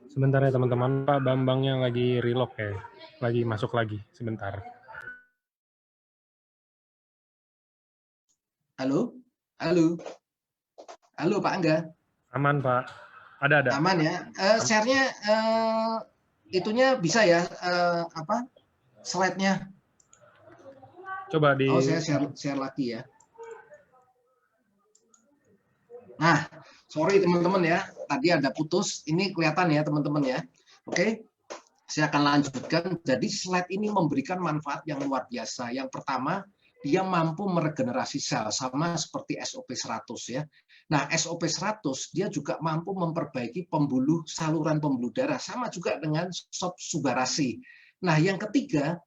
Sebentar ya teman-teman, Pak Bambangnya lagi relog ya, lagi masuk lagi, sebentar. Halo, halo, halo Pak Angga. Aman Pak, ada. Aman ya. Share-nya itunya bisa ya, apa slide-nya? Coba di. Oh, saya share lagi ya. Nah, sorry teman-teman ya, tadi ada putus. Ini kelihatan ya teman-teman ya. Oke, saya akan lanjutkan. Jadi slide ini memberikan manfaat yang luar biasa. Yang pertama, dia mampu meregenerasi sel, sama seperti SOP100 ya. Nah, SOP100 dia juga mampu memperbaiki saluran pembuluh darah, sama juga dengan SOP Subarasi. Nah, yang ketiga,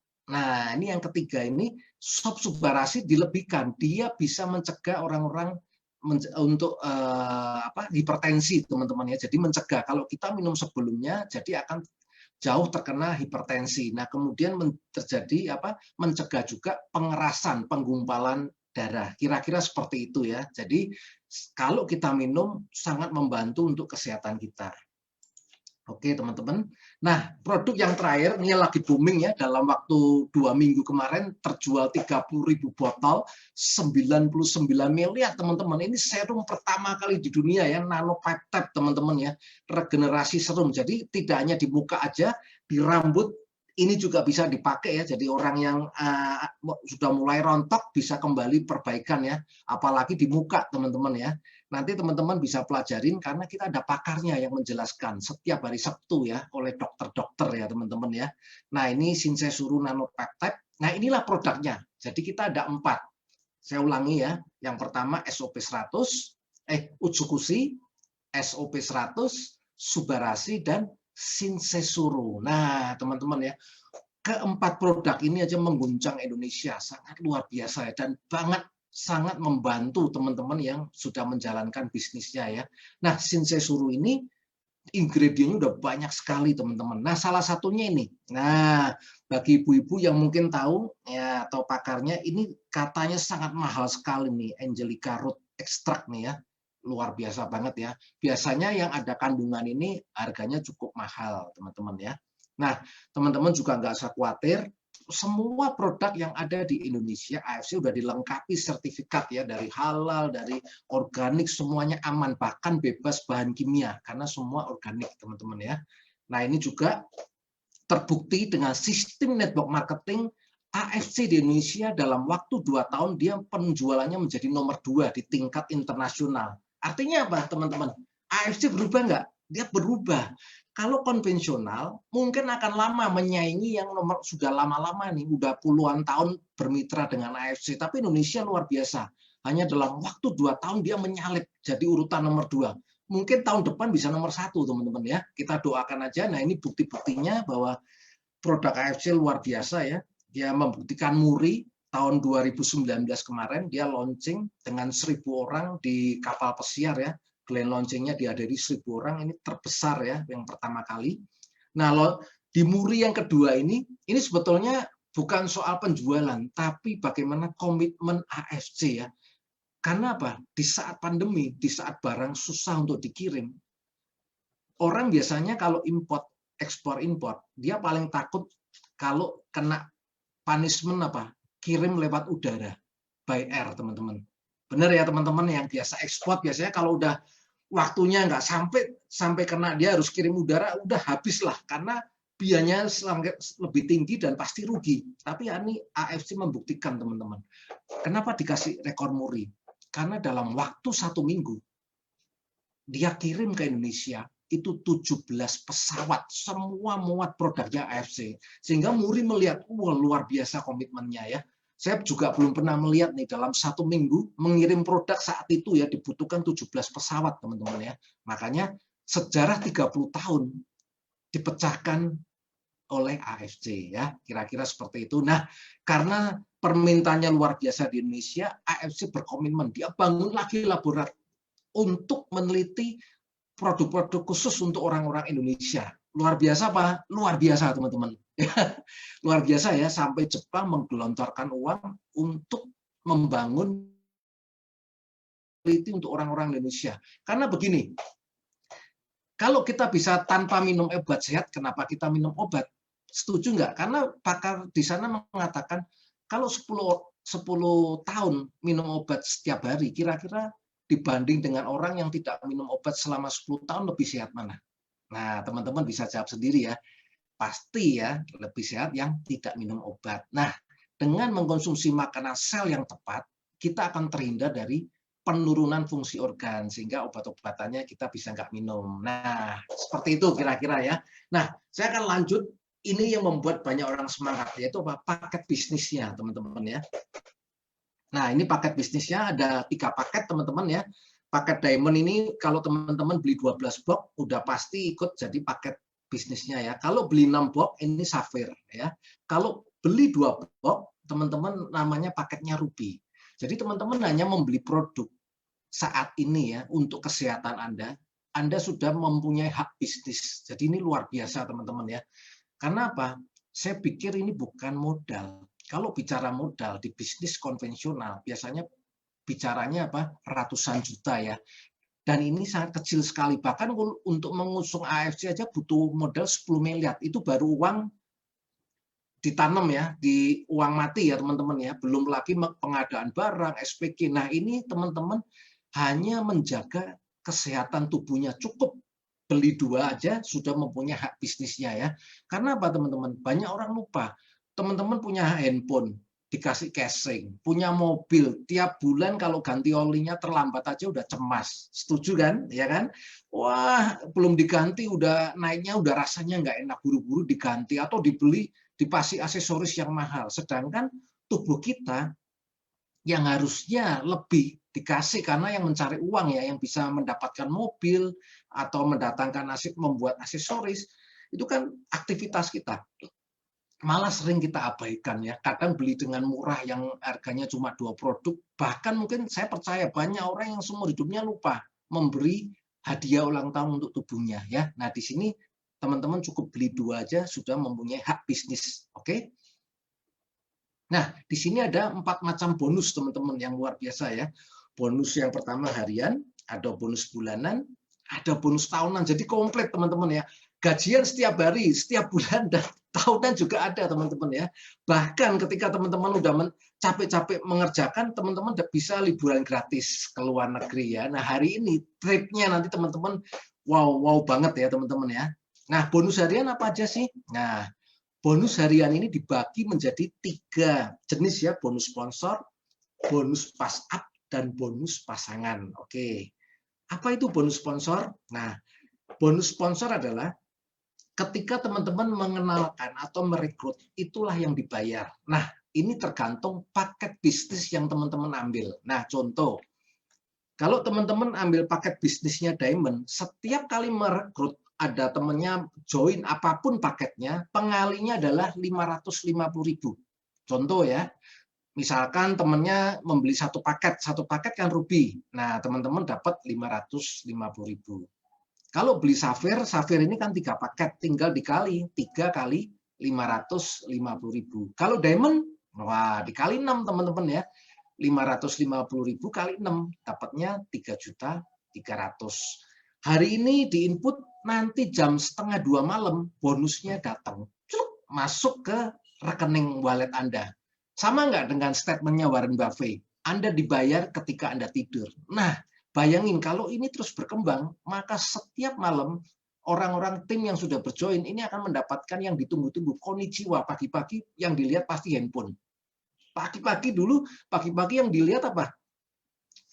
ini SOP Subarasi dilebihkan, dia bisa mencegah orang-orang untuk hipertensi teman-teman ya. Jadi mencegah kalau kita minum sebelumnya, jadi akan jauh terkena hipertensi. Nah, kemudian terjadi mencegah juga pengerasan, penggumpalan darah. Kira-kira seperti itu ya. Jadi kalau kita minum sangat membantu untuk kesehatan kita. Oke teman-teman. Nah, produk yang terakhir ini lagi booming ya, dalam waktu 2 minggu kemarin terjual 30.000 botol, 99 miliar teman-teman. Ini serum pertama kali di dunia ya, nanopeptide teman-teman ya, regenerasi serum. Jadi tidak hanya di muka aja, di rambut ini juga bisa dipakai ya. Jadi orang yang sudah mulai rontok bisa kembali perbaikan ya, apalagi di muka teman-teman ya. Nanti teman-teman bisa pelajarin karena kita ada pakarnya yang menjelaskan setiap hari Sabtu ya oleh dokter-dokter ya teman-teman ya. Nah ini Shinsei-Suru Nanopeptide. Nah inilah produknya. Jadi kita ada 4. Saya ulangi ya. Yang pertama SOP100, Utsukushi, SOP100, Subarasi dan Shinsei-Suru. Nah teman-teman ya. Keempat produk ini aja mengguncang Indonesia, sangat luar biasa ya, dan sangat membantu teman-teman yang sudah menjalankan bisnisnya ya. Nah, Shinsei-Suru ini ingredientnya udah banyak sekali teman-teman. Nah, salah satunya ini. Nah, bagi ibu-ibu yang mungkin tahu ya atau pakarnya, ini katanya sangat mahal sekali nih Angelica Root Extract nih ya. Luar biasa banget ya. Biasanya yang ada kandungan ini harganya cukup mahal teman-teman ya. Nah, teman-teman juga nggak usah khawatir. Semua produk yang ada di Indonesia AFC sudah dilengkapi sertifikat ya, dari halal, dari organik, semuanya aman, bahkan bebas bahan kimia karena semua organik teman-teman ya. Nah ini juga terbukti dengan sistem network marketing AFC di Indonesia dalam waktu 2 tahun dia penjualannya menjadi nomor 2 di tingkat internasional. Artinya apa teman-teman? AFC berubah nggak? Dia berubah. Kalau konvensional mungkin akan lama menyaingi yang sudah lama-lama nih, udah puluhan tahun bermitra dengan AFC. Tapi Indonesia luar biasa. Hanya dalam waktu 2 tahun dia menyalip jadi urutan nomor 2. Mungkin tahun depan bisa nomor 1 teman-teman ya. Kita doakan aja. Nah ini bukti-buktinya bahwa produk AFC luar biasa ya. Dia membuktikan Muri tahun 2019 kemarin dia launching dengan 1.000 orang di kapal pesiar ya. Grand launchingnya dihadiri 1.000 orang, ini terbesar ya yang pertama kali. Nah di Muri yang kedua ini sebetulnya bukan soal penjualan, tapi bagaimana komitmen AFC ya. Karena apa? Di saat pandemi, di saat barang susah untuk dikirim, orang biasanya kalau ekspor-impor, dia paling takut kalau kena punishment kirim lewat udara, by air teman-teman. Benar ya teman-teman yang biasa ekspor, biasanya kalau udah waktunya nggak sampai kena dia harus kirim udara, udah habis lah karena biayanya lebih tinggi dan pasti rugi. Tapi ini AFC membuktikan teman-teman. Kenapa dikasih rekor Muri? Karena dalam waktu 1 minggu dia kirim ke Indonesia itu 17 pesawat, semua muat produknya AFC. Sehingga Muri melihat, wah luar biasa komitmennya ya. Saya juga belum pernah melihat nih dalam 1 minggu mengirim produk saat itu ya dibutuhkan 17 pesawat teman-teman ya. Makanya sejarah 30 tahun dipecahkan oleh AFC ya. Kira-kira seperti itu. Nah, karena permintaannya luar biasa di Indonesia, AFC berkomitmen dia bangun lagi laboratorium untuk meneliti produk-produk khusus untuk orang-orang Indonesia. Luar biasa apa? Luar biasa teman-teman. Luar biasa ya, sampai Jepang menggelontorkan uang untuk membangun peneliti untuk orang-orang Indonesia. Karena begini, Kalau kita bisa tanpa minum obat sehat, kenapa kita minum obat? Setuju nggak? Karena pakar di sana mengatakan kalau 10 tahun minum obat setiap hari, kira-kira dibanding dengan orang yang tidak minum obat selama 10 tahun lebih sehat mana? Nah, teman-teman bisa jawab sendiri ya. Pasti ya, lebih sehat yang tidak minum obat. Nah, dengan mengkonsumsi makanan sel yang tepat, kita akan terhindar dari penurunan fungsi organ, sehingga obat-obatannya kita bisa nggak minum. Nah, seperti itu kira-kira ya. Nah, saya akan lanjut. Ini yang membuat banyak orang semangat, yaitu apa? Paket bisnisnya, teman-teman ya. Nah, ini paket bisnisnya ada 3 paket, teman-teman ya. Paket Diamond ini kalau teman-teman beli 12 box, udah pasti ikut jadi paket bisnisnya ya. Kalau beli 6 box, ini Sapphire ya. Kalau beli 2 box, teman-teman namanya paketnya Ruby. Jadi teman-teman hanya membeli produk saat ini ya untuk kesehatan Anda sudah mempunyai hak bisnis. Jadi ini luar biasa teman-teman ya. Karena apa? Saya pikir ini bukan modal. Kalau bicara modal di bisnis konvensional, biasanya bicaranya apa? Ratusan juta ya. Dan ini sangat kecil sekali. Bahkan untuk mengusung AFC aja butuh modal 10 miliar. Itu baru uang ditanam ya, di uang mati ya teman-teman ya. Belum lagi pengadaan barang, SPG. Nah ini teman-teman hanya menjaga kesehatan tubuhnya, cukup beli 2 aja sudah mempunyai hak bisnisnya ya. Karena apa teman-teman? Banyak orang lupa. Teman-teman punya handphone, dikasih casing, punya mobil, tiap bulan kalau ganti olinya terlambat aja udah cemas. Setuju kan? Ya kan? Wah, belum diganti udah naiknya udah rasanya nggak enak, buru-buru diganti atau dibeli dipasang aksesoris yang mahal. Sedangkan tubuh kita yang harusnya lebih dikasih karena yang mencari uang ya, yang bisa mendapatkan mobil atau mendatangkan nasib membuat aksesoris, itu kan aktivitas kita. Malah sering kita abaikan ya, kadang beli dengan murah yang harganya cuma 2 produk, bahkan mungkin saya percaya banyak orang yang seumur hidupnya lupa memberi hadiah ulang tahun untuk tubuhnya ya. Nah di sini teman-teman cukup beli 2 aja sudah mempunyai hak bisnis, oke? Nah, di sini ada 4 macam bonus teman-teman yang luar biasa ya. Bonus yang pertama harian, ada bonus bulanan, ada bonus tahunan. Jadi komplit teman-teman ya. Gajian setiap hari, setiap bulan, dan tahunan juga ada teman-teman ya. Bahkan ketika teman-teman udah capek-capek mengerjakan, teman-teman udah bisa liburan gratis ke luar negeri ya. Nah, hari ini tripnya nanti teman-teman wow banget ya teman-teman ya. Nah, bonus harian apa aja sih? Nah, bonus harian ini dibagi menjadi 3 jenis ya, bonus sponsor, bonus pass up, dan bonus pasangan. Oke, apa itu bonus sponsor? Nah, bonus sponsor adalah ketika teman-teman mengenalkan atau merekrut, itulah yang dibayar. Nah, ini tergantung paket bisnis yang teman-teman ambil. Nah, contoh, kalau teman-teman ambil paket bisnisnya Diamond, setiap kali merekrut, ada temennya join apapun paketnya, pengalinya adalah 550.000. Contoh ya, misalkan temennya membeli satu paket kan Ruby. Nah, teman-teman dapat 550.000. Kalau beli Sapphire ini kan 3 paket, tinggal dikali 3 kali 550.000. Kalau Diamond, wah dikali 6 teman-teman ya. 550.000 kali 6, dapatnya 3.300.000. Hari ini diinput, nanti jam 1:30 malam bonusnya datang, masuk ke rekening wallet Anda. Sama nggak dengan statementnya Warren Buffett? Anda dibayar ketika Anda tidur. Nah, bayangin kalau ini terus berkembang, maka setiap malam orang-orang tim yang sudah berjoin ini akan mendapatkan yang ditunggu-tunggu, konnichiwa. Pagi-pagi yang dilihat pasti handphone. Pagi-pagi yang dilihat apa?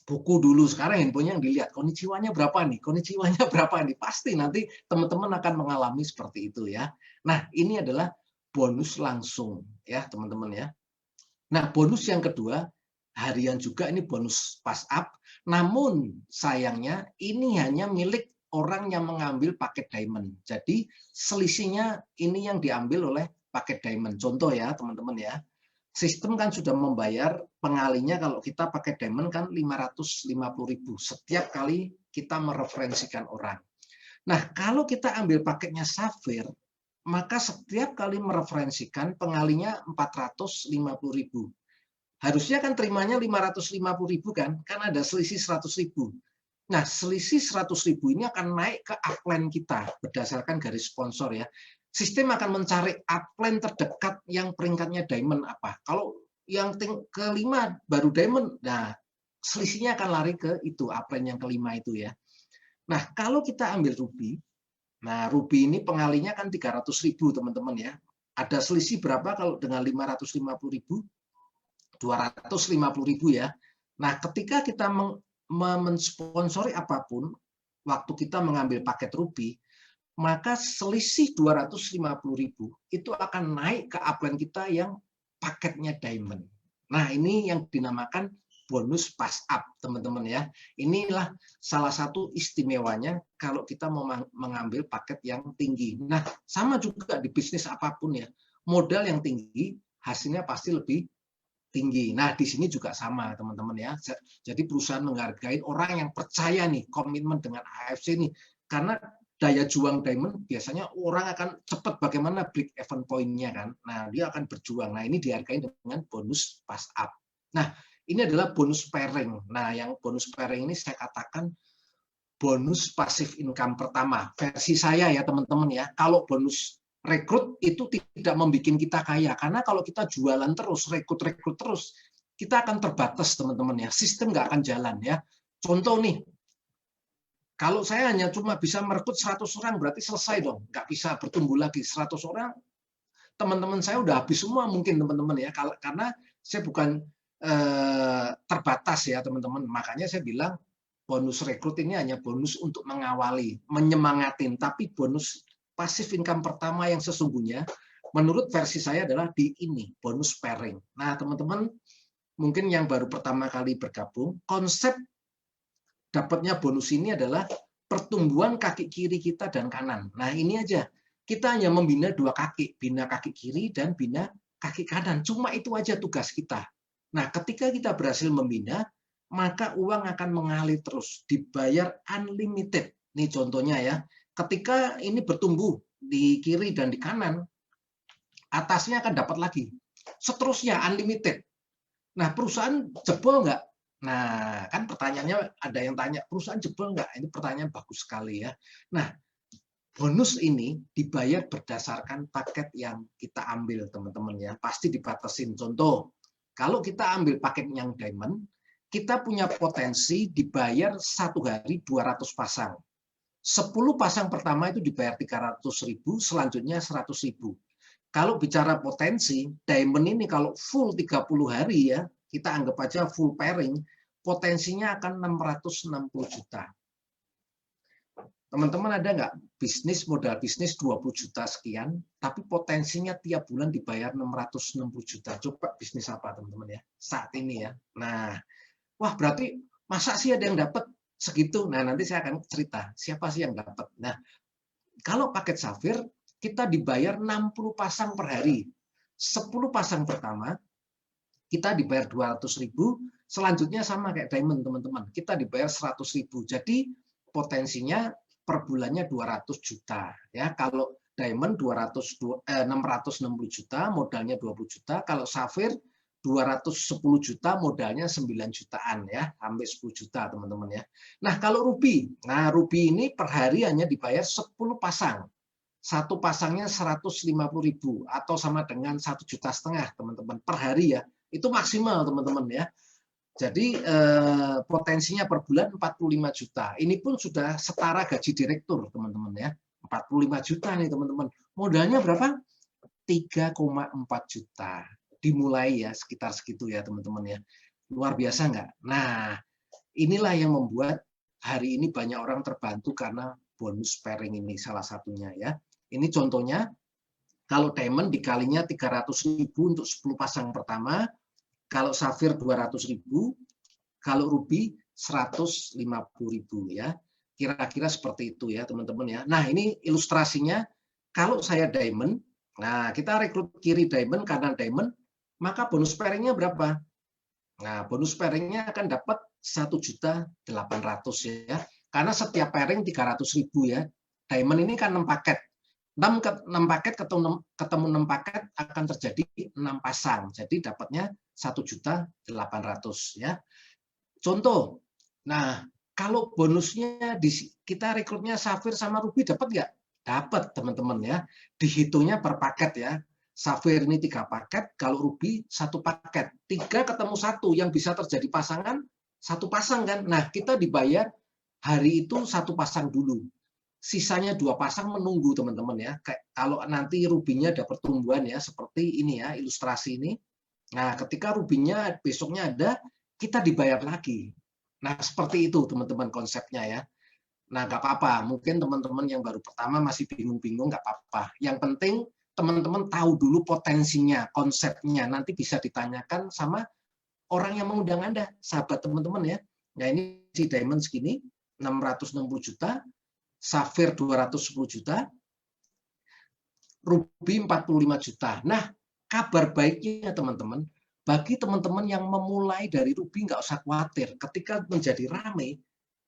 Buku dulu, sekarang handphonenya yang dilihat, konnichiwanya berapa nih? Konnichiwanya berapa nih? Pasti nanti teman-teman akan mengalami seperti itu ya. Nah, ini adalah bonus langsung ya, teman-teman ya. Nah, bonus yang kedua, harian juga, ini bonus pass up. Namun, sayangnya ini hanya milik orang yang mengambil paket Diamond. Jadi, selisihnya ini yang diambil oleh paket Diamond. Contoh ya, teman-teman ya. Sistem kan sudah membayar pengalinya kalau kita pakai Diamond kan 550.000 setiap kali kita mereferensikan orang. Nah, kalau kita ambil paketnya Sapphire, maka setiap kali mereferensikan pengalinya 450.000. Harusnya kan terimanya 550.000 kan ada selisih 100.000. Nah, selisih 100.000 ini akan naik ke upline kita berdasarkan garis sponsor ya. Sistem akan mencari upline terdekat yang peringkatnya diamond apa. Kalau yang kelima baru diamond, nah selisihnya akan lari ke itu upline yang kelima itu ya. Nah, kalau kita ambil ruby, nah ruby ini pengalinya kan 300.000 teman-teman ya. Ada selisih berapa kalau dengan 550.000? 250.000 ya. Nah, ketika kita mensponsori apapun, waktu kita mengambil paket ruby, maka selisih 250.000 itu akan naik ke upline kita yang paketnya diamond. Nah, ini yang dinamakan bonus pass up, teman-teman ya. Inilah salah satu istimewanya kalau kita mau mengambil paket yang tinggi. Nah, sama juga di bisnis apapun ya. Modal yang tinggi, hasilnya pasti lebih tinggi. Nah, di sini juga sama, teman-teman ya. Jadi perusahaan menghargai orang yang percaya nih, komitmen dengan AFC nih. Karena daya juang diamond biasanya orang akan cepat bagaimana break even point-nya kan. Nah, dia akan berjuang. Nah, ini dihargai dengan bonus pass up. Nah, ini adalah bonus pairing. Nah, yang bonus pairing ini saya katakan bonus passive income pertama. Versi saya ya, teman-teman ya. Kalau bonus rekrut itu tidak membuat kita kaya, karena kalau kita jualan terus, rekrut terus, kita akan terbatas, teman-teman ya. Sistem nggak akan jalan ya. Contoh nih, kalau saya hanya cuma bisa merekrut 100 orang, berarti selesai dong. Nggak bisa bertumbuh lagi. 100 orang, teman-teman saya udah habis semua mungkin, teman-teman ya. Karena saya bukan terbatas ya, teman-teman. Makanya saya bilang bonus rekrut ini hanya bonus untuk mengawali, menyemangatin. Tapi bonus passive income pertama yang sesungguhnya, menurut versi saya adalah di ini, bonus pairing. Nah, teman-teman, mungkin yang baru pertama kali bergabung, konsep dapatnya bonus ini adalah pertumbuhan kaki kiri kita dan kanan. Nah, ini aja. Kita hanya membina dua kaki, bina kaki kiri dan bina kaki kanan. Cuma itu aja tugas kita. Nah, ketika kita berhasil membina, maka uang akan mengalir terus, dibayar unlimited. Ini contohnya ya. Ketika ini bertumbuh di kiri dan di kanan, atasnya akan dapat lagi. Seterusnya unlimited. Nah, perusahaan jebol nggak? Nah, kan pertanyaannya ada yang tanya, perusahaan jebol nggak? Ini pertanyaan bagus sekali ya. Nah, bonus ini dibayar berdasarkan paket yang kita ambil, teman-teman ya. Pasti dibatasin. Contoh, kalau kita ambil paket yang diamond, kita punya potensi dibayar satu hari 200 pasang. 10 pasang pertama itu dibayar 300.000, selanjutnya 100.000. Kalau bicara potensi, diamond ini kalau full 30 hari ya, kita anggap aja full pairing, potensinya akan 660 juta. Teman-teman ada nggak bisnis, modal bisnis 20 juta sekian, tapi potensinya tiap bulan dibayar 660 juta. Coba bisnis apa, teman-teman ya, saat ini ya. Nah, wah berarti masa sih ada yang dapat segitu? Nah, nanti saya akan cerita siapa sih yang dapat. Nah, kalau paket Safir, kita dibayar 60 pasang per hari. 10 pasang pertama, kita dibayar 200.000, selanjutnya sama kayak diamond, teman-teman. Kita dibayar 100.000. Jadi, potensinya per bulannya 200 juta. Ya, kalau diamond 660 juta, modalnya 20 juta. Kalau Safir 210 juta, modalnya 9 jutaan ya, sampai 10 juta teman-teman ya. Nah, kalau ruby, nah ruby ini per hari hanya dibayar 10 pasang. Satu pasangnya 150.000 atau sama dengan 1,5 juta teman-teman per hari ya. Itu maksimal teman-teman ya. Jadi potensinya per bulan 45 juta. Ini pun sudah setara gaji direktur teman-teman ya. 45 juta nih teman-teman. Modalnya berapa? 3,4 juta. Dimulai ya sekitar segitu ya teman-teman ya. Luar biasa nggak? Nah, inilah yang membuat hari ini banyak orang terbantu karena bonus pairing ini salah satunya ya. Ini contohnya, kalau diamond dikalinya 300.000 untuk 10 pasang pertama, kalau Safir 200.000, kalau ruby 150.000 ya. Kira-kira seperti itu ya teman-teman ya. Nah, ini ilustrasinya, kalau saya diamond, nah kita rekrut kiri diamond, kanan diamond, maka bonus pairingnya berapa? Nah, bonus pairingnya akan dapat 1.800.000 ya. Karena setiap pairing 300.000 ya. Diamond ini kan 6 paket. 6 paket ketemu 6 paket akan terjadi 6 pasang. Jadi dapatnya 1.800.000 ya. Contoh. Nah, Kalau bonusnya kita rekrutnya Safir sama Ruby dapat nggak? Dapat teman-teman ya. Dihitungnya per paket ya. Safir ini 3 paket, kalau Ruby 1 paket. 3 ketemu 1 yang bisa terjadi pasangan, 1 pasang kan. Nah, kita dibayar hari itu 1 pasang dulu. Sisanya 2 pasang menunggu teman-teman ya. Kayak kalau nanti Ruby-nya ada pertumbuhan ya, seperti ini ya, ilustrasi ini. Nah, ketika Ruby-nya besoknya ada, kita dibayar lagi. Nah, seperti itu teman-teman konsepnya ya. Nah, nggak apa-apa. Mungkin teman-teman yang baru pertama masih bingung-bingung, nggak apa-apa. Yang penting teman-teman tahu dulu potensinya, konsepnya. Nanti bisa ditanyakan sama orang yang mengundang Anda, sahabat teman-teman ya. Nah, ini si Diamond segini, 660 juta, Safir 210 juta, Ruby 45 juta. Nah, kabar baiknya teman-teman, bagi teman-teman yang memulai dari Ruby nggak usah khawatir. Ketika menjadi ramai,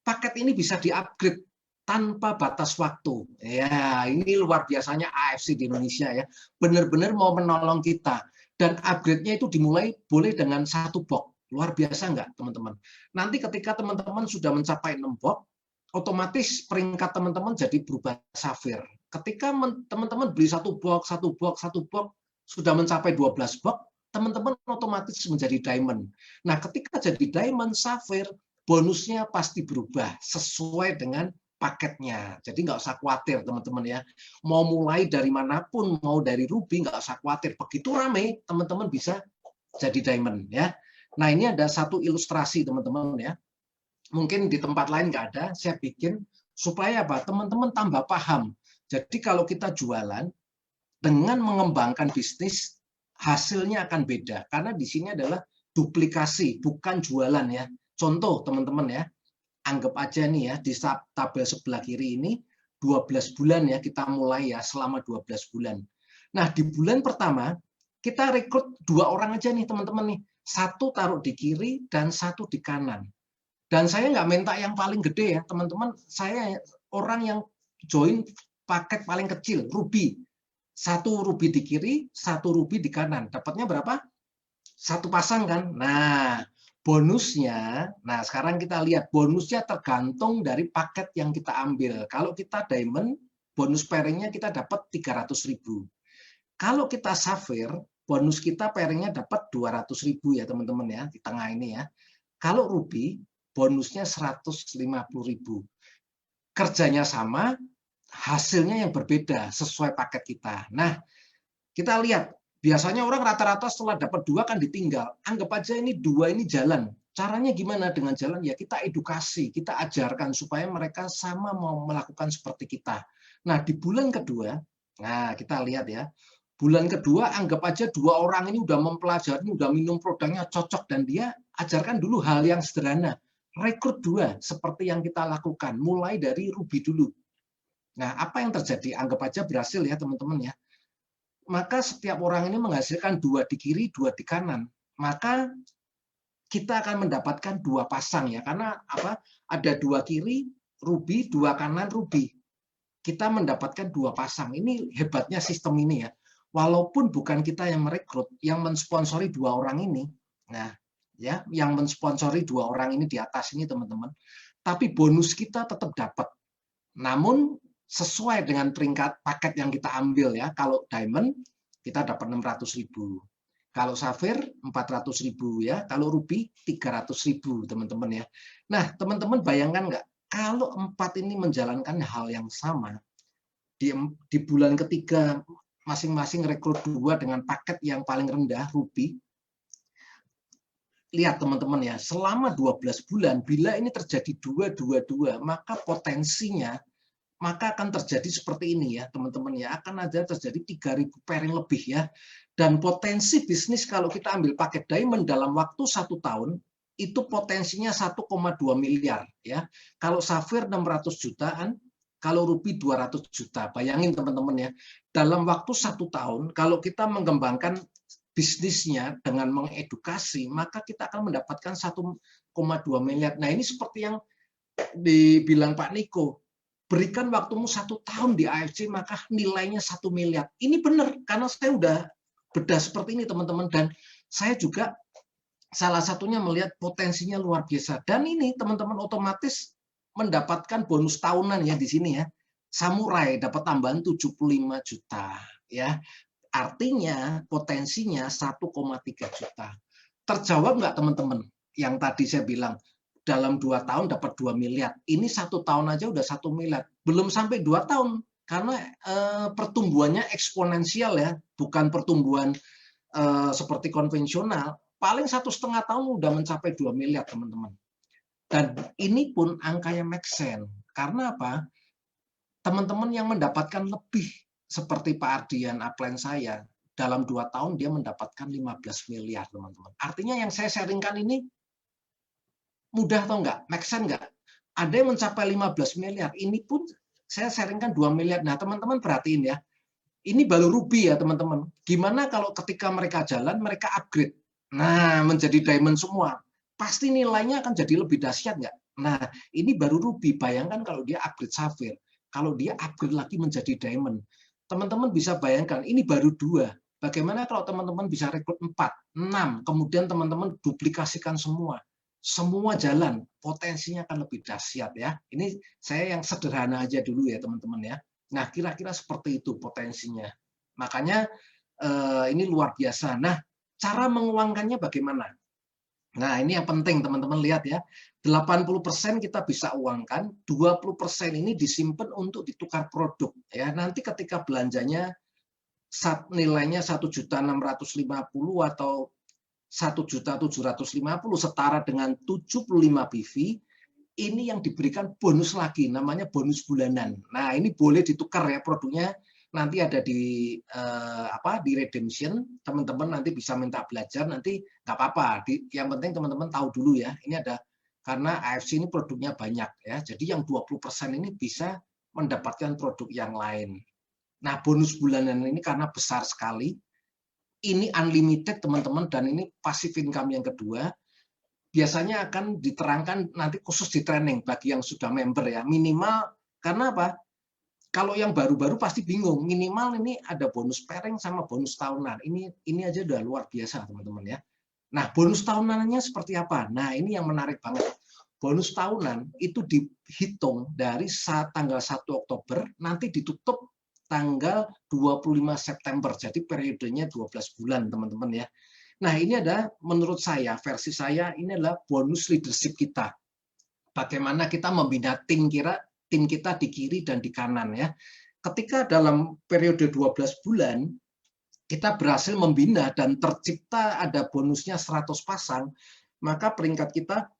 paket ini bisa di-upgrade tanpa batas waktu. Ya, ini luar biasanya AFC di Indonesia ya. Benar-benar mau menolong kita. Dan upgrade-nya itu dimulai boleh dengan 1 box. Luar biasa nggak, teman-teman? Nanti ketika teman-teman sudah mencapai 6 box, otomatis peringkat teman-teman jadi berubah Safir. Ketika teman-teman beli 1 box, 1 box, 1 box, sudah mencapai 12 box, teman-teman otomatis menjadi Diamond. Nah, ketika jadi Diamond, Safir, bonusnya pasti berubah sesuai dengan paketnya. Jadi nggak usah khawatir teman-teman ya. Mau mulai dari manapun, mau dari Ruby, nggak usah khawatir. Begitu rame, teman-teman bisa jadi Diamond ya. Nah, ini ada satu ilustrasi teman-teman ya. Mungkin di tempat lain nggak ada, saya bikin supaya apa? Teman-teman tambah paham. Jadi kalau kita jualan, dengan mengembangkan bisnis, hasilnya akan beda. Karena di sini adalah duplikasi, bukan jualan ya. Contoh teman-teman ya, anggap aja nih ya, di tabel sebelah kiri ini 12 bulan ya, kita mulai ya selama 12 bulan. Nah, di bulan pertama, kita rekrut 2 orang aja nih teman-teman nih. 1 taruh di kiri dan 1 di kanan. Dan saya nggak minta yang paling gede ya, teman-teman. Saya orang yang join paket paling kecil, Ruby. 1 Ruby di kiri, 1 Ruby di kanan. Dapatnya berapa? 1 pasang kan? Nah, bonusnya, nah sekarang kita lihat bonusnya tergantung dari paket yang kita ambil. Kalau kita Diamond, bonus pairingnya kita dapat 300.000. Kalau kita Safir, bonus kita pairingnya dapat 200.000 ya teman-teman ya, di tengah ini ya. Kalau Ruby, bonusnya 150.000. Kerjanya sama, hasilnya yang berbeda sesuai paket kita. Nah, kita lihat, biasanya orang rata-rata setelah dapat 2 kan ditinggal. Anggap aja ini 2 ini jalan. Caranya gimana dengan jalan? Ya kita edukasi, kita ajarkan supaya mereka sama mau melakukan seperti kita. Nah, di bulan kedua, nah kita lihat ya, bulan kedua anggap aja 2 orang ini udah mempelajari, udah minum produknya cocok, dan dia ajarkan dulu hal yang sederhana. Rekrut 2 seperti yang kita lakukan, mulai dari Ruby dulu. Nah, apa yang terjadi? Anggap aja berhasil ya teman-teman ya. Maka setiap orang ini menghasilkan 2 di kiri, 2 di kanan. Maka kita akan mendapatkan 2 pasang ya. Karena apa? Ada 2 kiri, Ruby, 2 kanan, Ruby. Kita mendapatkan 2 pasang. Ini hebatnya sistem ini ya. Walaupun bukan kita yang merekrut, yang mensponsori 2 orang ini. Nah, ya, yang mensponsori 2 orang ini di atas ini teman-teman. Tapi bonus kita tetap dapat. Namun sesuai dengan peringkat paket yang kita ambil ya. Kalau Diamond kita dapat 600.000. Kalau Safir 400.000 ya. Kalau Ruby 300.000 teman-teman ya. Nah, teman-teman bayangkan nggak? Kalau 4 ini menjalankan hal yang sama, di bulan ketiga masing-masing rekrut 2 dengan paket yang paling rendah Ruby. Lihat teman-teman ya, selama 12 bulan, bila ini terjadi 2-2-2, maka potensinya maka akan terjadi seperti ini ya teman-teman ya, akan ada terjadi 3.000 pairing lebih ya. Dan potensi bisnis kalau kita ambil paket Diamond dalam waktu 1 tahun itu potensinya 1,2 miliar ya. Kalau Safir 600 jutaan, kalau Ruby 200 juta. Bayangin teman-teman ya, dalam waktu 1 tahun kalau kita mengembangkan bisnisnya dengan mengedukasi, maka kita akan mendapatkan 1,2 miliar. Nah, ini seperti yang dibilang Pak Niko, berikan waktumu 1 tahun di AFC, maka nilainya 1 miliar. Ini benar, karena saya udah bedah seperti ini teman-teman, dan saya juga salah satunya melihat potensinya luar biasa. Dan ini teman-teman otomatis mendapatkan bonus tahunan ya di sini ya. Samurai dapat tambahan 75 juta ya. Artinya potensinya 1,3 juta. Terjawab nggak teman-teman? Yang tadi saya bilang dalam 2 tahun dapat 2 miliar. Ini 1 tahun aja udah 1 miliar. Belum sampai 2 tahun karena pertumbuhannya eksponensial ya, bukan pertumbuhan seperti konvensional. Paling 1,5 tahun udah mencapai 2 miliar teman-teman. Dan ini pun angkanya make sense. Karena apa? Teman-teman yang mendapatkan lebih seperti Pak Ardian, upline saya, dalam 2 tahun dia mendapatkan 15 miliar, teman-teman. Artinya yang saya sharingkan ini mudah atau enggak? Make sense enggak? Ada yang mencapai 15 miliar, ini pun saya sharingkan 2 miliar. Nah, teman-teman perhatiin ya. Ini baru ruby ya, teman-teman. Gimana kalau ketika mereka jalan, mereka upgrade? Nah, menjadi diamond semua. Pasti nilainya akan jadi lebih dahsyat enggak? Nah, ini baru ruby. Bayangkan kalau dia upgrade safir. Kalau dia upgrade lagi menjadi diamond. Teman-teman bisa bayangkan, ini baru 2. Bagaimana kalau teman-teman bisa rekrut 4, 6, kemudian teman-teman duplikasikan semua. Semua jalan, potensinya akan lebih dahsyat ya. Ini saya yang sederhana aja dulu ya teman-teman ya. Nah, kira-kira seperti itu potensinya. Makanya ini luar biasa. Nah, cara menguangkannya bagaimana? Nah, ini yang penting teman-teman lihat ya. 80% kita bisa uangkan, 20% ini disimpan untuk ditukar produk ya. Nanti ketika belanjanya nilainya 1.650.000 atau 1.750.000 setara dengan 75 PV, ini yang diberikan bonus lagi, namanya bonus bulanan. Nah, ini boleh ditukar ya produknya. Nanti ada di di redemption, teman-teman nanti bisa minta belajar, nanti nggak apa-apa. Yang penting teman-teman tahu dulu ya, ini ada karena AFC ini produknya banyak ya. Jadi yang 20% ini bisa mendapatkan produk yang lain. Nah, bonus bulanan ini karena besar sekali, ini unlimited teman-teman, dan ini passive income yang kedua. Biasanya akan diterangkan nanti khusus di training bagi yang sudah member ya. Minimal, karena apa? Kalau yang baru-baru pasti bingung, minimal ini ada bonus pairing sama bonus tahunan. Ini aja udah luar biasa teman-teman ya. Nah, bonus tahunannya seperti apa? Nah, ini yang menarik banget. Bonus tahunan itu dihitung dari tanggal 1 Oktober, nanti ditutup tanggal 25 September. Jadi periodenya 12 bulan, teman-teman ya. Nah, ini ada menurut saya, versi saya, ini adalah bonus leadership kita. Bagaimana kita membina tim kita di kiri dan di kanan ya. Ketika dalam periode 12 bulan, kita berhasil membina dan tercipta ada bonusnya 100 pasang, maka peringkat kita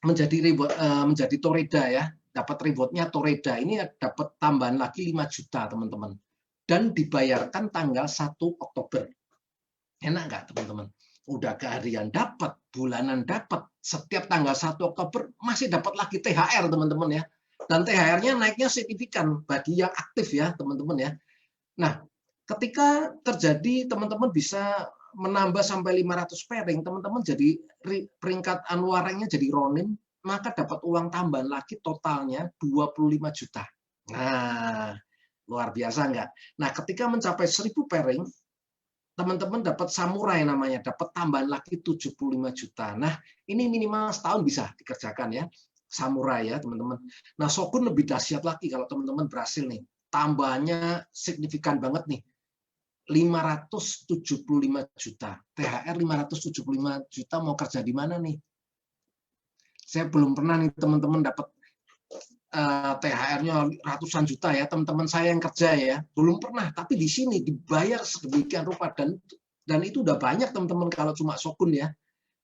menjadi Toreda ya. Dapat rewardnya Toreda, ini dapat tambahan lagi 5 juta teman-teman. Dan dibayarkan tanggal 1 Oktober. Enak nggak teman-teman? Udah keharian dapat, bulanan dapat, setiap tanggal 1 Oktober masih dapat lagi THR teman-teman ya. Dan THR-nya naiknya signifikan bagi yang aktif ya teman-teman ya. Nah, ketika terjadi teman-teman bisa menambah sampai 500 pairing, teman-teman jadi peringkat anuarnya jadi Ronin, maka dapat uang tambahan lagi totalnya 25 juta. Nah, luar biasa nggak? Nah, ketika mencapai 1000 pairing, teman-teman dapat samurai namanya, dapat tambahan lagi 75 juta. Nah, ini minimal setahun bisa dikerjakan ya, samurai ya teman-teman. Nah, Shogun lebih dahsyat lagi kalau teman-teman berhasil nih. Tambahannya signifikan banget nih. 575 juta. THR 575 juta mau kerja di mana nih? Saya belum pernah nih teman-teman dapat THR-nya ratusan juta ya, teman-teman saya yang kerja ya, belum pernah, tapi di sini dibayar sedemikian rupa dan itu udah banyak teman-teman kalau cuma Shogun ya.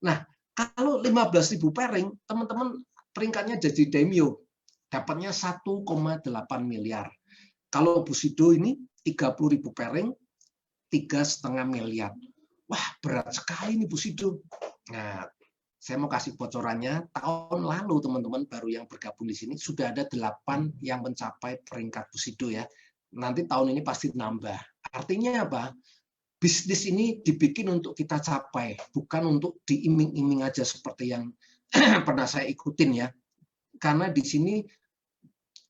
Nah, kalau 15.000 pairing, teman-teman peringkatnya jadi Daimyo, dapatnya 1,8 miliar. Kalau Bushido ini 30.000 pairing, 3,5 miliar. Wah, berat sekali nih Bushido. Nah, saya mau kasih bocorannya, tahun lalu teman-teman baru yang bergabung di sini sudah ada 8 yang mencapai peringkat Bushido ya. Nanti tahun ini pasti nambah. Artinya apa? Bisnis ini dibikin untuk kita capai, bukan untuk diiming-iming aja seperti yang pernah saya ikutin ya. Karena di sini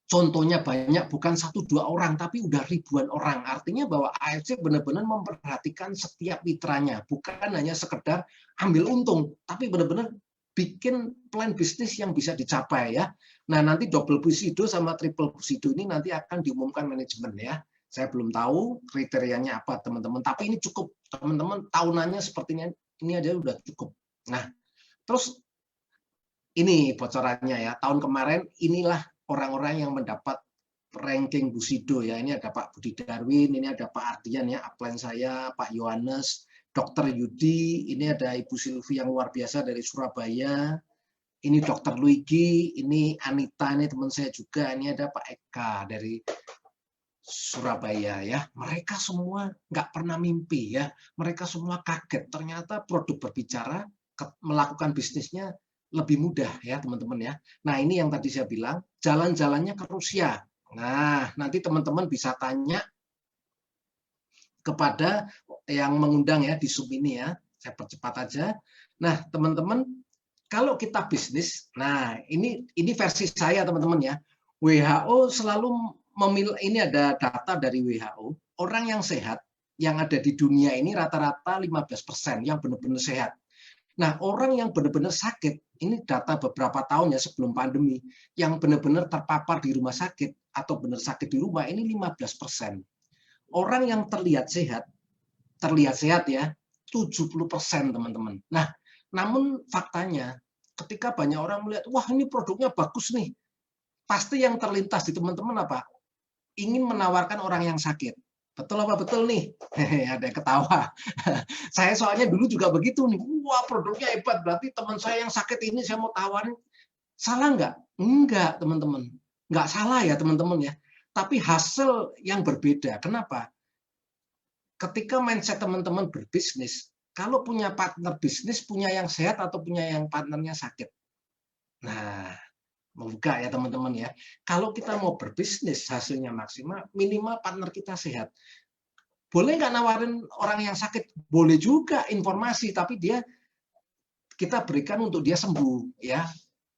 contohnya banyak, bukan 1-2 orang, tapi udah ribuan orang. Artinya bahwa AFC benar-benar memperhatikan setiap mitranya, bukan hanya sekedar ambil untung, tapi benar-benar bikin plan bisnis yang bisa dicapai ya. Nah, nanti double Bushido sama triple Bushido ini nanti akan diumumkan manajemen ya. Saya belum tahu kriterianya apa teman-teman, tapi ini cukup teman-teman tahunannya sepertinya ini aja udah cukup. Nah, terus ini bocorannya ya. Tahun kemarin inilah orang-orang yang mendapat ranking Bushido ya. Ini ada Pak Budi Darwin, ini ada Pak Ardian ya, upline saya, Pak Yohanes, Dr. Yudi, ini ada Ibu Silvi yang luar biasa dari Surabaya, ini Dr. Luigi, ini Anita, ini teman saya juga, ini ada Pak Eka dari Surabaya ya. Mereka semua nggak pernah mimpi ya, mereka semua kaget ternyata produk berbicara melakukan bisnisnya lebih mudah ya teman-teman ya. Nah ini yang tadi saya bilang jalan-jalannya ke Rusia. Nah nanti teman-teman bisa tanya kepada yang mengundang ya di Zoom ini ya. Saya percepat aja. Nah teman-teman kalau kita bisnis, nah ini versi saya teman-teman ya. WHO selalu ini ada data dari WHO, orang yang sehat yang ada di dunia ini rata-rata 15% yang benar-benar sehat. Nah, orang yang benar-benar sakit, ini data beberapa tahun ya sebelum pandemi, yang benar-benar terpapar di rumah sakit atau benar sakit di rumah ini 15%. Orang yang terlihat sehat ya 70% teman-teman. Nah, namun faktanya ketika banyak orang melihat, wah ini produknya bagus nih, pasti yang terlintas di teman-teman apa? Ingin menawarkan orang yang sakit. Betul apa betul nih? Hehe, ada yang ketawa. Saya soalnya dulu juga begitu nih. Wah produknya hebat, berarti teman saya yang sakit ini saya mau tawarin. Salah nggak? Enggak teman-teman. Nggak salah ya teman-teman ya. Tapi hasil yang berbeda. Kenapa? Ketika mindset teman-teman berbisnis, kalau punya partner bisnis, punya yang sehat atau punya yang partnernya sakit. Nah, membuka ya teman-teman ya. Kalau kita mau berbisnis hasilnya maksimal, minimal partner kita sehat. Boleh nggak nawarin orang yang sakit? Boleh juga informasi, tapi kita berikan untuk dia sembuh ya,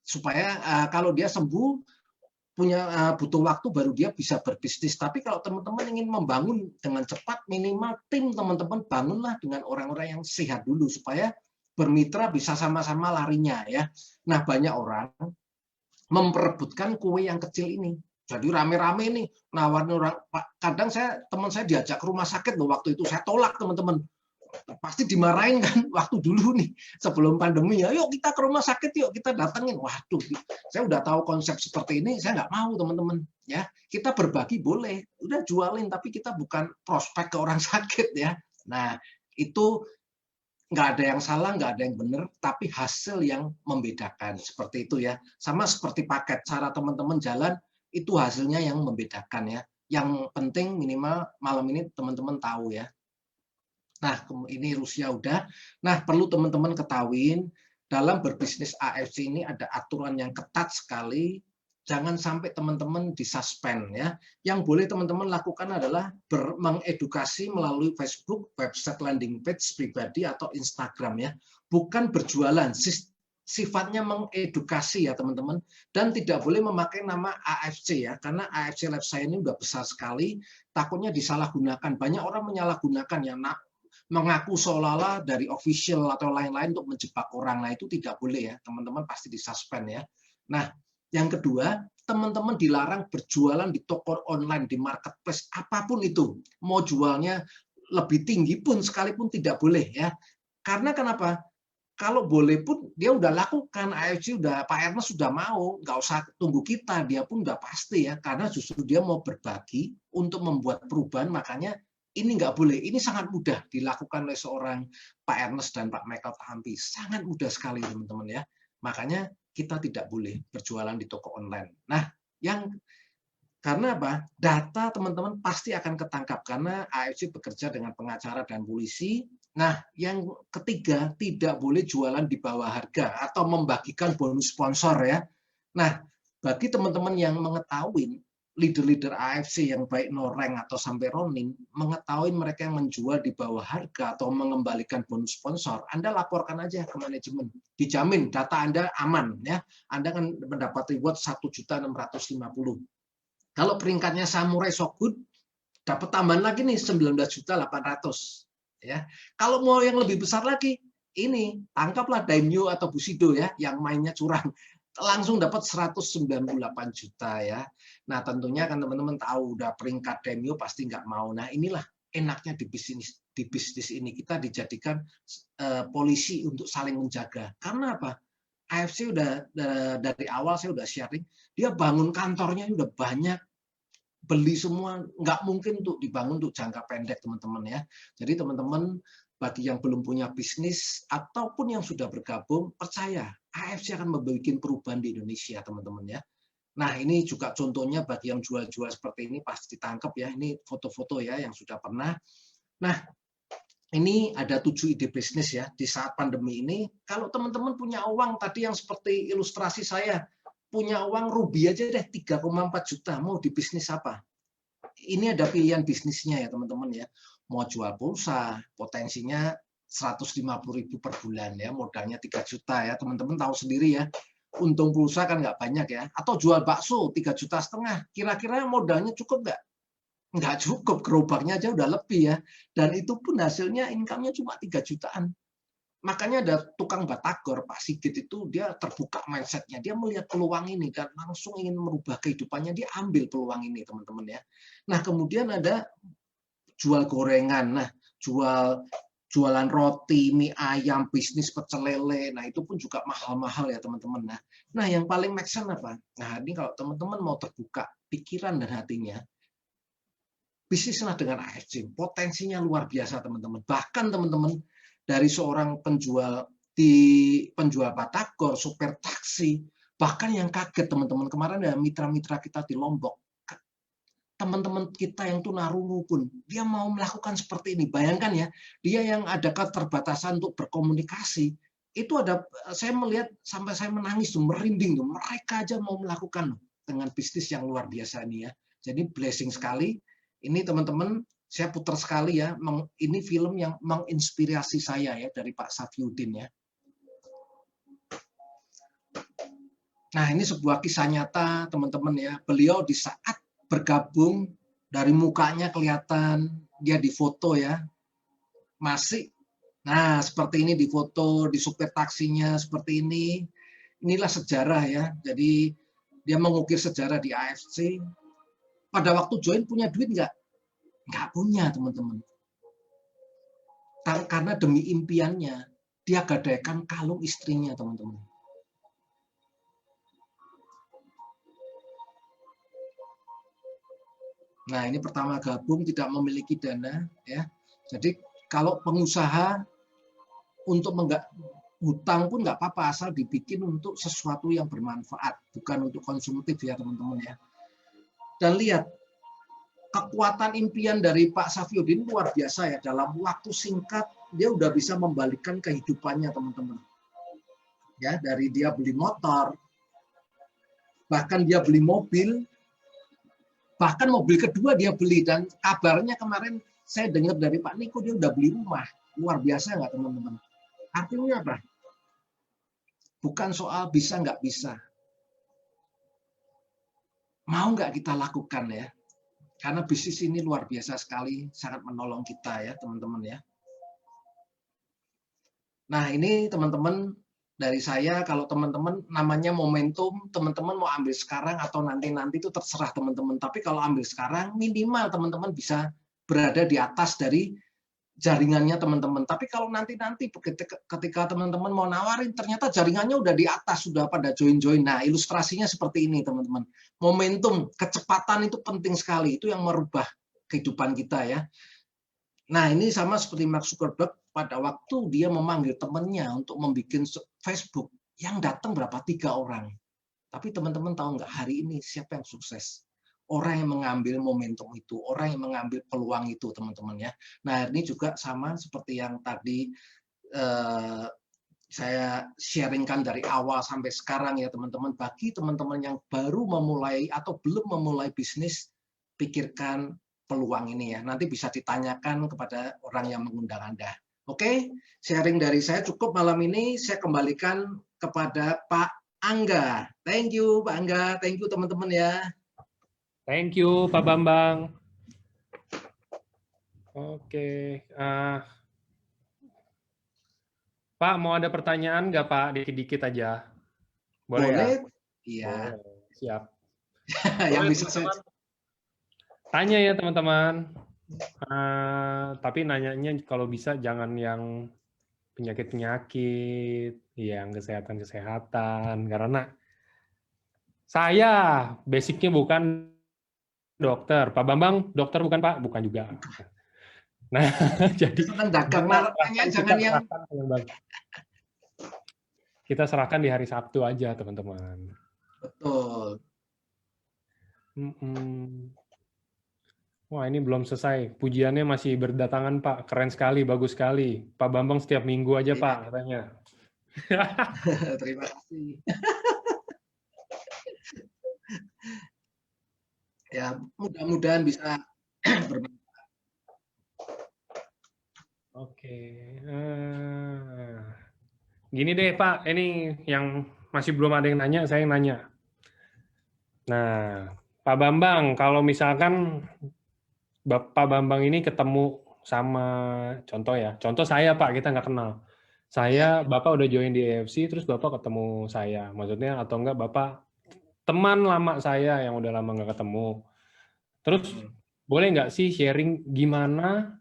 supaya kalau dia sembuh butuh waktu baru dia bisa berbisnis. Tapi kalau teman-teman ingin membangun dengan cepat, minimal tim teman-teman bangunlah dengan orang-orang yang sehat dulu supaya bermitra bisa sama-sama larinya ya. Nah banyak orang memperebutkan kue yang kecil ini. Jadi rame-rame nih nawarin orang. Kadang teman saya diajak ke rumah sakit loh waktu itu. Saya tolak teman-teman. Pasti dimarahin kan waktu dulu nih sebelum pandemi ya. Yuk kita ke rumah sakit yuk kita datengin. Waduh, saya udah tahu konsep seperti ini. Saya nggak mau teman-teman. Ya kita berbagi boleh. Udah jualin tapi kita bukan prospek ke orang sakit ya. Nah itu nggak ada yang salah, nggak ada yang benar, tapi hasil yang membedakan seperti itu ya. Sama seperti paket, cara teman-teman jalan itu hasilnya yang membedakan ya. Yang penting minimal malam ini teman-teman tahu ya. Nah ini Rusia udah. Nah perlu teman-teman ketahuin dalam berbisnis AFC ini ada aturan yang ketat sekali. Jangan sampai teman-teman disuspend ya. Yang boleh teman-teman lakukan adalah mengedukasi melalui Facebook, website landing page pribadi atau Instagram ya. Bukan berjualan, sifatnya mengedukasi ya teman-teman. Dan tidak boleh memakai nama AFC ya, karena AFC Life Science ini udah besar sekali, takutnya disalahgunakan. Banyak orang menyalahgunakan ya, mengaku seolah-olah dari official atau lain-lain untuk menjebak orang. Nah itu tidak boleh ya, teman-teman pasti disuspend ya. Nah yang kedua, teman-teman dilarang berjualan di toko online, di marketplace, apapun itu. Mau jualnya lebih tinggi pun sekalipun tidak boleh ya. Karena kenapa? Kalau boleh pun dia udah lakukan, AFC udah, Pak Ernest sudah mau, nggak usah tunggu kita, dia pun udah pasti ya. Karena justru dia mau berbagi untuk membuat perubahan, makanya ini nggak boleh. Ini sangat mudah dilakukan oleh seorang Pak Ernest dan Pak Michael Tahampi. Sangat mudah sekali teman-teman ya. Makanya kita tidak boleh berjualan di toko online. Nah, karena apa? Data teman-teman pasti akan ketangkap karena AFC bekerja dengan pengacara dan polisi. Nah, yang ketiga, tidak boleh jualan di bawah harga atau membagikan bonus sponsor ya. Nah, bagi teman-teman yang mengetahui leader-leader AFC yang baik no-rank atau sampai running, mengetahui mereka yang menjual di bawah harga atau mengembalikan bonus sponsor, Anda laporkan aja ke manajemen. Dijamin data Anda aman ya. Anda akan mendapat reward 1.650.000. Kalau peringkatnya Samurai So Good, dapat tambahan lagi nih 19.800.000 ya. Kalau mau yang lebih besar lagi, ini tangkaplah Daimyo atau Bushido ya yang mainnya curang, langsung dapat 198 juta ya. Nah tentunya kan teman-teman tahu udah peringkat Daimyo pasti nggak mau. Nah inilah enaknya di bisnis ini kita dijadikan polisi untuk saling menjaga. Karena apa? AFC udah dari awal saya udah sharing, dia bangun kantornya udah banyak, beli semua, nggak mungkin untuk dibangun untuk jangka pendek teman-teman ya. Jadi teman-teman bagi yang belum punya bisnis ataupun yang sudah bergabung, percaya AFC akan membuat perubahan di Indonesia teman-teman ya. Nah ini juga contohnya bagi yang jual-jual seperti ini pasti ditangkap ya. Ini foto-foto ya yang sudah pernah. Nah ini ada 7 ide bisnis ya di saat pandemi ini. Kalau teman-teman punya uang tadi yang seperti ilustrasi saya, punya uang rugi aja deh 3,4 juta, mau di bisnis apa? Ini ada pilihan bisnisnya ya teman-teman ya. Mau jual pulsa, potensinya 150.000 per bulan ya, modalnya 3 juta ya. Teman-teman tahu sendiri ya, untung pulsa kan nggak banyak ya. Atau jual bakso 3,5 juta, kira-kira modalnya cukup nggak? Nggak cukup, gerobaknya aja udah lebih ya. Dan itu pun hasilnya income-nya cuma 3 jutaan. Makanya ada tukang batagor, Pak Sigit itu dia terbuka mindset-nya, dia melihat peluang ini dan langsung ingin merubah kehidupannya, dia ambil peluang ini teman-teman ya. Nah kemudian ada jual gorengan, nah jualan roti, mie ayam, bisnis pecel lele, nah itu pun juga mahal-mahal ya teman-teman. Nah yang paling make sense apa? Nah ini kalau teman-teman mau terbuka pikiran dan hatinya, bisnislah dengan AFC, potensinya luar biasa teman-teman. Bahkan teman-teman dari seorang penjual batagor, supir taksi, bahkan yang kaget teman-teman kemarin ada mitra-mitra kita di Lombok, teman-teman kita yang tunarungu pun dia mau melakukan seperti ini. Bayangkan ya, dia yang ada keterbatasan untuk berkomunikasi, itu ada, saya melihat sampai saya menangis tuh, merinding tuh, mereka aja mau melakukan dengan bisnis yang luar biasa ini ya. Jadi blessing sekali. Ini teman-teman saya putar sekali ya, ini film yang menginspirasi saya ya dari Pak Safiuddin ya. Nah ini sebuah kisah nyata teman-teman ya. Beliau di saat bergabung dari mukanya kelihatan dia difoto ya, masih. Nah seperti ini difoto di supir taksinya seperti ini. Inilah sejarah ya. Jadi dia mengukir sejarah di AFC. Pada waktu join punya duit nggak? Nggak punya teman-teman. Karena demi impiannya, dia gadaikan kalung istrinya teman-teman. Nah ini pertama gabung tidak memiliki dana ya. Jadi kalau pengusaha untuk hutang pun nggak apa-apa asal dibikin untuk sesuatu yang bermanfaat, bukan untuk konsumtif ya teman-teman ya. Dan lihat kekuatan impian dari Pak Safiuddin luar biasa ya, dalam waktu singkat dia udah bisa membalikkan kehidupannya teman-teman. Ya, dari dia beli motor, bahkan dia beli mobil, bahkan mobil kedua dia beli, dan kabarnya kemarin saya dengar dari Pak Niko dia udah beli rumah. Luar biasa nggak teman-teman? Artinya apa? Bukan soal bisa nggak bisa. Mau nggak kita lakukan ya? Karena bisnis ini luar biasa sekali, sangat menolong kita ya teman-teman ya. Nah ini teman-teman dari saya, kalau teman-teman namanya momentum, teman-teman mau ambil sekarang atau nanti-nanti itu terserah teman-teman. Tapi kalau ambil sekarang minimal teman-teman bisa berada di atas dari jaringannya teman-teman. Tapi kalau nanti-nanti ketika teman-teman mau nawarin, ternyata jaringannya udah di atas, sudah pada join-join. Nah, ilustrasinya seperti ini, teman-teman. Momentum, kecepatan itu penting sekali. Itu yang merubah kehidupan kita ya. Nah, ini sama seperti Mark Zuckerberg pada waktu dia memanggil temannya untuk membuat Facebook, yang datang berapa? 3 orang. Tapi teman-teman tahu nggak, hari ini siapa yang sukses? Orang yang mengambil momentum itu, orang yang mengambil peluang itu, teman-teman ya. Nah, ini juga sama seperti yang tadi saya sharingkan dari awal sampai sekarang ya, teman-teman. Bagi teman-teman yang baru memulai atau belum memulai bisnis, pikirkan peluang ini ya. Nanti bisa ditanyakan kepada orang yang mengundang Anda. Oke, sharing dari saya cukup malam ini. Saya kembalikan kepada Pak Angga. Thank you, Pak Angga. Thank you, teman-teman ya. Thank you, Pak Bambang. Oke, Pak, mau ada pertanyaan nggak Pak? Dikit-dikit aja. Boleh ya? Boleh, iya. Boleh. Siap. Yang Boleh bisa saya. teman-teman. Tanya ya teman-teman. Tapi nanyanya kalau bisa jangan yang penyakit-penyakit, yang kesehatan-kesehatan. Karena saya basicnya bukan dokter. Pak Bambang, dokter bukan Pak? Bukan juga. Nah, jadi Senang dagang, kita nanya serahkan, jangan yang kita serahkan di hari Sabtu aja, teman-teman. betul. Wah, ini belum selesai. Pujiannya masih berdatangan, Pak. Keren sekali, bagus sekali. Pak Bambang setiap minggu aja, Pak, Iya, katanya. terima kasih. Ya, mudah-mudahan bisa bermanfaat. Oke. Gini deh, Pak. Ini yang masih belum ada yang nanya, saya yang nanya. Nah, Pak Bambang, kalau misalkan Pak Bambang ini ketemu sama, contoh ya, contoh saya Pak, kita nggak kenal. Ya, Bapak udah join di AFC, terus Bapak ketemu saya. Maksudnya, atau enggak Bapak teman lama saya yang udah lama nggak ketemu. Terus, boleh nggak sih sharing gimana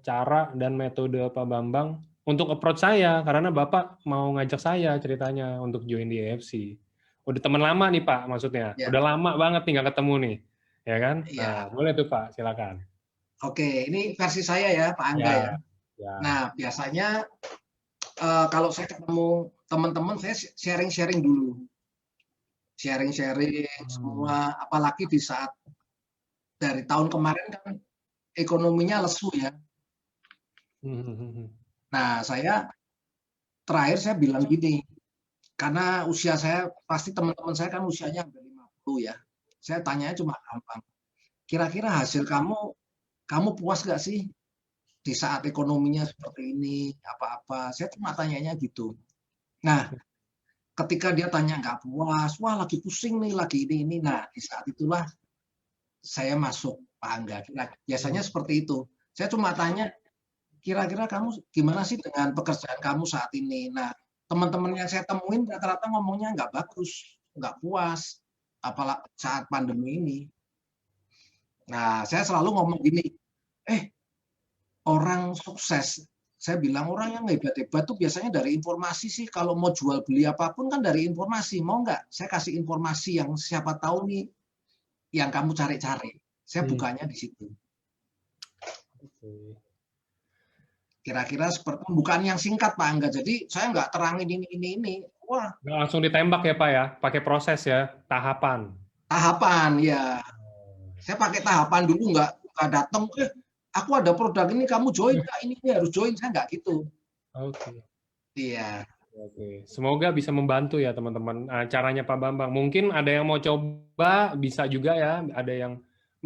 cara dan metode Pak Bambang untuk approach saya, karena Bapak mau ngajak saya ceritanya untuk join di AFC. Udah teman lama nih Pak, maksudnya. ya, Udah lama banget nih nggak ketemu nih. Ya kan? Nah, ya. boleh tuh Pak, silakan. Oke, ini versi saya ya, Pak Angga ya. Ya, ya. Nah, biasanya kalau saya ketemu teman-teman, saya sharing-sharing dulu. Sharing-sharing Hmm. semua, apalagi di saat dari tahun kemarin kan ekonominya lesu ya. Nah, saya terakhir saya bilang gini, karena usia saya, pasti teman-teman saya kan usianya hampir 50 ya. Saya tanyanya cuma gampang, kira-kira hasil kamu puas gak sih di saat ekonominya seperti ini, apa-apa. Saya cuma tanyanya gitu. Nah, ketika dia tanya nggak puas, wah lagi pusing nih, lagi ini. Nah, di saat itulah saya masuk, Pak Angga. Nah, biasanya seperti itu. Saya cuma tanya, kira-kira kamu gimana sih dengan pekerjaan kamu saat ini? Nah, teman-teman yang saya temuin rata-rata ngomongnya nggak bagus, nggak puas, apalagi saat pandemi ini. Nah, saya selalu ngomong gini, orang sukses, saya bilang orang yang hebat-hebat tuh biasanya dari informasi sih. Kalau mau jual beli apapun kan dari informasi. Mau nggak? Saya kasih informasi yang siapa tahu nih yang kamu cari-cari. Saya Hmm. bukanya di situ. Oke. Kira-kira seperti bukan yang singkat Pak Angga. Jadi saya nggak terangin ini. Wah, Nggak langsung ditembak ya Pak ya, pakai proses ya, tahapan. tahapan ya. Saya pakai tahapan dulu, nggak datang. Aku ada produk ini, kamu join nggak? Ini harus join. Saya nggak gitu. Oke. Iya. Oke. Semoga bisa membantu ya teman-teman. Caranya Pak Bambang. Mungkin ada yang mau coba, bisa juga ya. Ada yang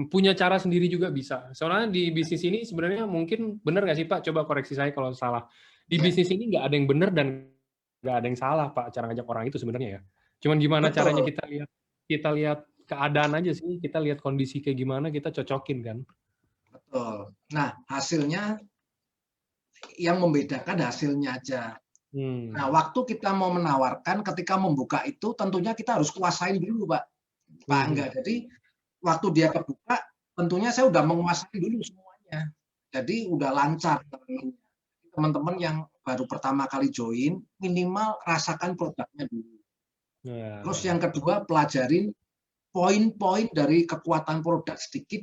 punya cara sendiri juga bisa. Soalnya di bisnis ini sebenarnya mungkin benar nggak sih Pak? Coba koreksi saya kalau salah. Di Ya, bisnis ini nggak ada yang benar dan nggak ada yang salah Pak. Cara ngajak orang itu sebenarnya ya. Cuman gimana caranya betul. kita lihat keadaan aja sih. Kita lihat kondisi kayak gimana, kita cocokin kan. Betul. Nah, hasilnya yang membedakan hasilnya aja. Nah, waktu kita mau menawarkan, ketika membuka itu tentunya kita harus kuasain dulu, Pak Angga. Jadi waktu dia kebuka, tentunya saya udah menguasai dulu semuanya. Jadi udah lancar teman-teman yang baru pertama kali join, minimal rasakan produknya dulu. Terus Ya. yang kedua, pelajarin poin-poin dari kekuatan produk sedikit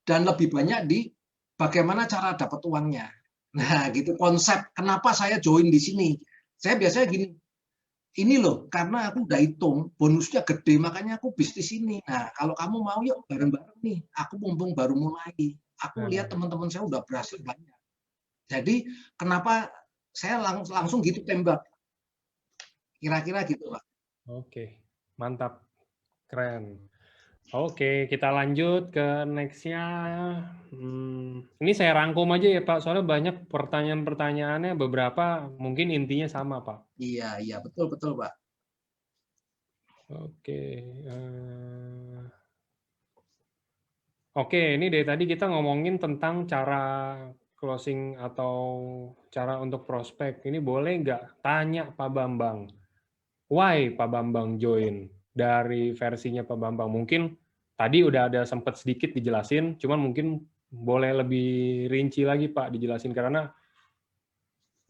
dan lebih banyak di bagaimana cara dapat uangnya. Nah, gitu konsep kenapa saya join di sini. Saya biasanya gini, ini loh, karena aku udah hitung bonusnya gede, makanya aku bisnis ini. Nah, kalau kamu mau yuk bareng-bareng nih. Aku mumpung baru mulai. Aku lihat teman-teman saya udah berhasil banyak. Jadi, kenapa saya langsung gitu tembak. Kira-kira gitu, Pak. Oke, mantap, keren. Oke, kita lanjut ke next-nya. Ini saya rangkum aja ya Pak, soalnya banyak pertanyaan-pertanyaannya, beberapa mungkin intinya sama Pak. Iya, iya, betul, betul, Pak. Oke, oke, ini dari tadi kita ngomongin tentang cara closing atau cara untuk prospek, ini boleh nggak tanya Pak Bambang, why Pak Bambang join dari versinya Pak Bambang? Mungkin tadi udah ada sempat sedikit dijelasin, cuman mungkin boleh lebih rinci lagi Pak dijelasin, karena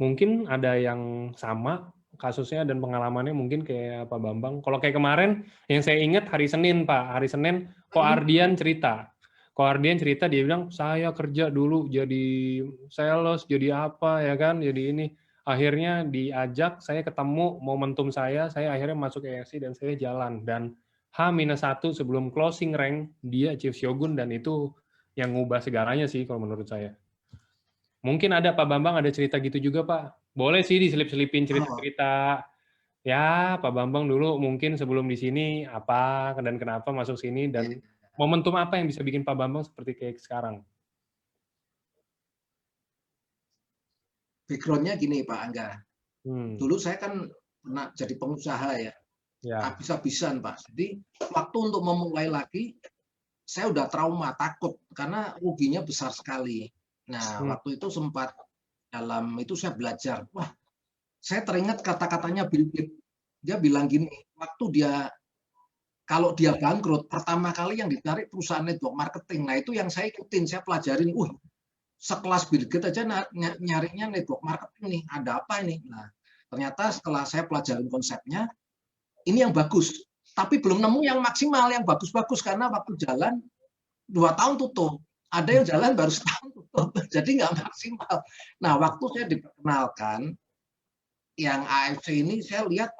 mungkin ada yang sama kasusnya dan pengalamannya mungkin kayak Pak Bambang. Kalau kayak kemarin, yang saya ingat hari Senin Pak, hari Senin Ko Ardian cerita. Ko Ardian cerita, dia bilang, saya kerja dulu jadi sales, jadi apa ya kan, jadi ini. Akhirnya diajak, saya ketemu momentum saya akhirnya masuk EFC dan saya jalan. Dan H-1 sebelum closing rank, dia Chief Shogun, dan itu yang ngubah segalanya sih kalau menurut saya. Mungkin ada Pak Bambang ada cerita gitu juga Pak. Boleh sih diselip-selipin cerita-cerita. Ya Pak Bambang dulu mungkin sebelum di sini apa dan kenapa masuk sini dan momentum apa yang bisa bikin Pak Bambang seperti kayak sekarang. Background-nya gini Pak Angga. Dulu saya kan pernah jadi pengusaha ya. Habis-habisan Pak. Jadi waktu untuk memulai lagi, saya udah trauma, takut karena ruginya besar sekali. Nah, waktu itu sempat dalam itu saya belajar. Wah, saya teringat kata-katanya Bill Gates. Dia bilang gini, waktu dia kalau dia bangkrut, pertama kali yang ditarik perusahaan network marketing. Nah, itu yang saya ikutin, saya pelajarin. Sekelas Bill Gates aja nyarinya network marketing nih, ada apa ini? Nah, ternyata setelah saya pelajarin konsepnya, ini yang bagus. Tapi belum nemu yang maksimal, yang bagus-bagus. Karena waktu jalan, 2 tahun tutup. Ada yang jalan baru setahun tutup. Jadi nggak maksimal. Nah, waktu saya diperkenalkan, yang AFC ini saya lihat,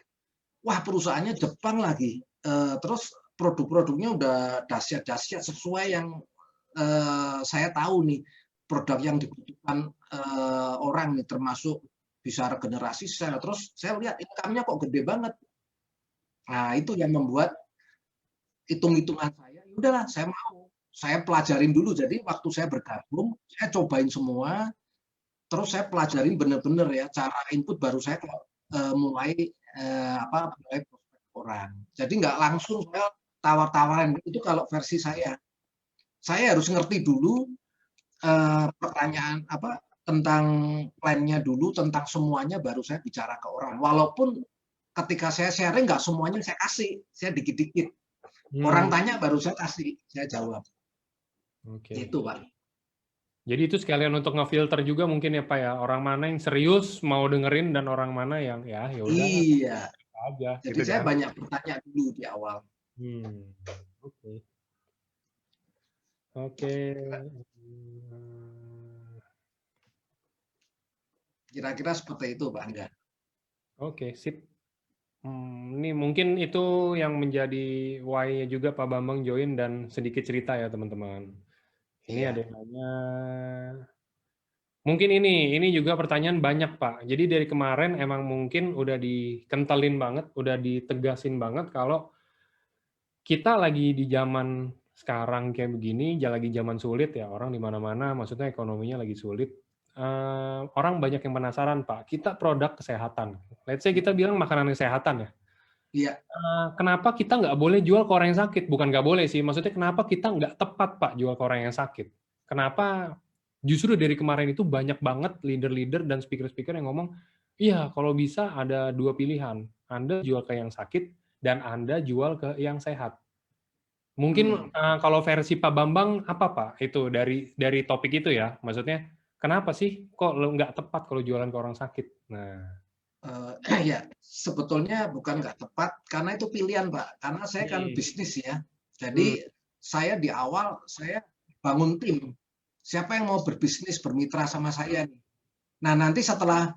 wah perusahaannya Jepang lagi. Terus produk-produknya udah dahsyat-dahsyat sesuai yang saya tahu nih. Produk yang dibutuhkan orang nih, termasuk bisa regenerasi sel. Terus saya lihat income-nya kok gede banget. Nah, itu yang membuat hitung-hitungan saya, udahlah saya mau. Saya pelajarin dulu. Jadi waktu saya bergabung, saya cobain semua. Terus saya pelajarin benar-benar ya cara input, baru saya mulai prospek orang. Jadi nggak langsung saya tawar-tawaran. Itu kalau versi saya. Saya harus ngerti dulu pertanyaan tentang plannya dulu, tentang semuanya, baru saya bicara ke orang. Walaupun ketika saya sharing nggak semuanya saya kasih, saya dikit-dikit. Orang tanya baru saya kasih, saya jawab. Itu Pak. Jadi itu sekalian untuk ngefilter juga mungkin ya Pak ya, orang mana yang serius mau dengerin dan orang mana yang ya udah. Iya. Aja. Jadi gitu saya kan? banyak bertanya dulu di awal. Oke. Kira-kira seperti itu Pak Angga. Oke, sip. Ini mungkin itu yang menjadi why-nya juga Pak Bambang join dan sedikit cerita ya teman-teman. Ini ada yang nanya. Mungkin ini juga pertanyaan banyak Pak. Jadi dari kemarin emang mungkin udah dikentalin banget, udah ditegasin banget kalau kita lagi di zaman sekarang kayak begini, lagi zaman sulit ya, orang di mana-mana, maksudnya ekonominya lagi sulit. Orang banyak yang penasaran Pak, kita produk kesehatan. Let's say kita bilang makanan kesehatan ya. Iya. Kenapa kita nggak boleh jual ke orang yang sakit? Bukan nggak boleh sih, maksudnya kenapa kita nggak tepat Pak jual ke orang yang sakit? Kenapa justru dari kemarin itu banyak banget leader-leader dan speaker-speaker yang ngomong, iya kalau bisa ada 2 pilihan, Anda jual ke yang sakit dan Anda jual ke yang sehat. Mungkin kalau versi Pak Bambang apa Pak itu dari topik itu ya, maksudnya kenapa sih kok nggak tepat kalau jualan ke orang sakit? Nah. Ya, sebetulnya bukan nggak tepat, karena itu pilihan Pak. Karena saya kan bisnis ya. Jadi saya di awal, saya bangun tim. Siapa yang mau berbisnis, bermitra sama saya nih. Nah, nanti setelah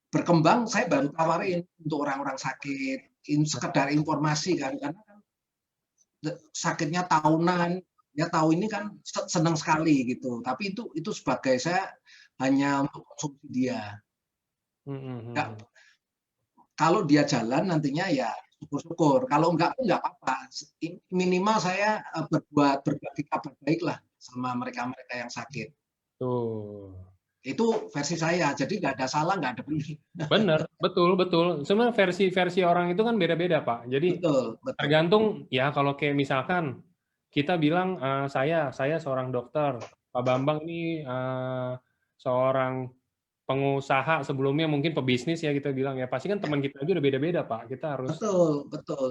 berkembang, saya baru tawarin untuk orang-orang sakit. Sekedar informasi kan. Karena kan sakitnya tahunan, ya tahu ini kan senang sekali gitu. Tapi itu sebagai saya hanya untuk konsumsi dia. Kalau dia jalan nantinya ya syukur-syukur. Kalau enggak pun enggak apa-apa. Minimal saya berbagi kabar baik lah sama mereka-mereka yang sakit. Itu versi saya. Jadi nggak ada salah, nggak ada benar. Benar, betul. Sebenarnya versi orang itu kan beda-beda Pak. Jadi betul. Tergantung ya kalau kayak misalkan kita bilang saya seorang dokter, Pak Bambang ini seorang pengusaha sebelumnya mungkin pebisnis ya kita bilang ya, pasti kan teman kita aja udah beda-beda Pak. Kita harus Betul.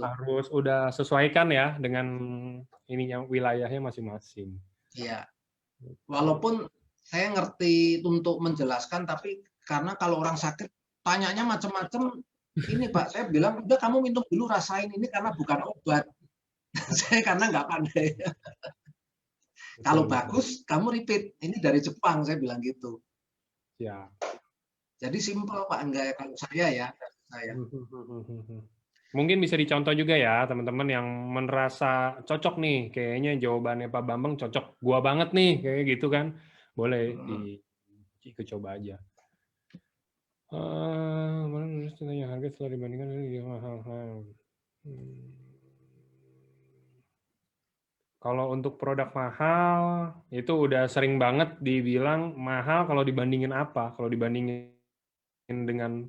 udah sesuaikan ya dengan ininya wilayahnya masing-masing. Iya. Walaupun saya ngerti untuk menjelaskan, tapi karena kalau orang sakit tanyanya macam-macam, ini Pak, saya bilang udah kamu minum dulu, rasain ini karena bukan obat. Saya karena nggak pandai. Kalau bagus, kamu repeat. Ini dari Jepang, saya bilang gitu. Ya. Jadi simpel Pak, enggak kalau saya ya. Mungkin bisa dicontoh juga ya teman-teman yang merasa cocok nih, kayaknya jawabannya Pak Bambang cocok gua banget nih, kayak gitu kan. Boleh dicoba aja. Harga setelah dibandingkan mahal. Kalau untuk produk mahal, itu udah sering banget dibilang mahal kalau dibandingin apa? Kalau dibandingin dengan,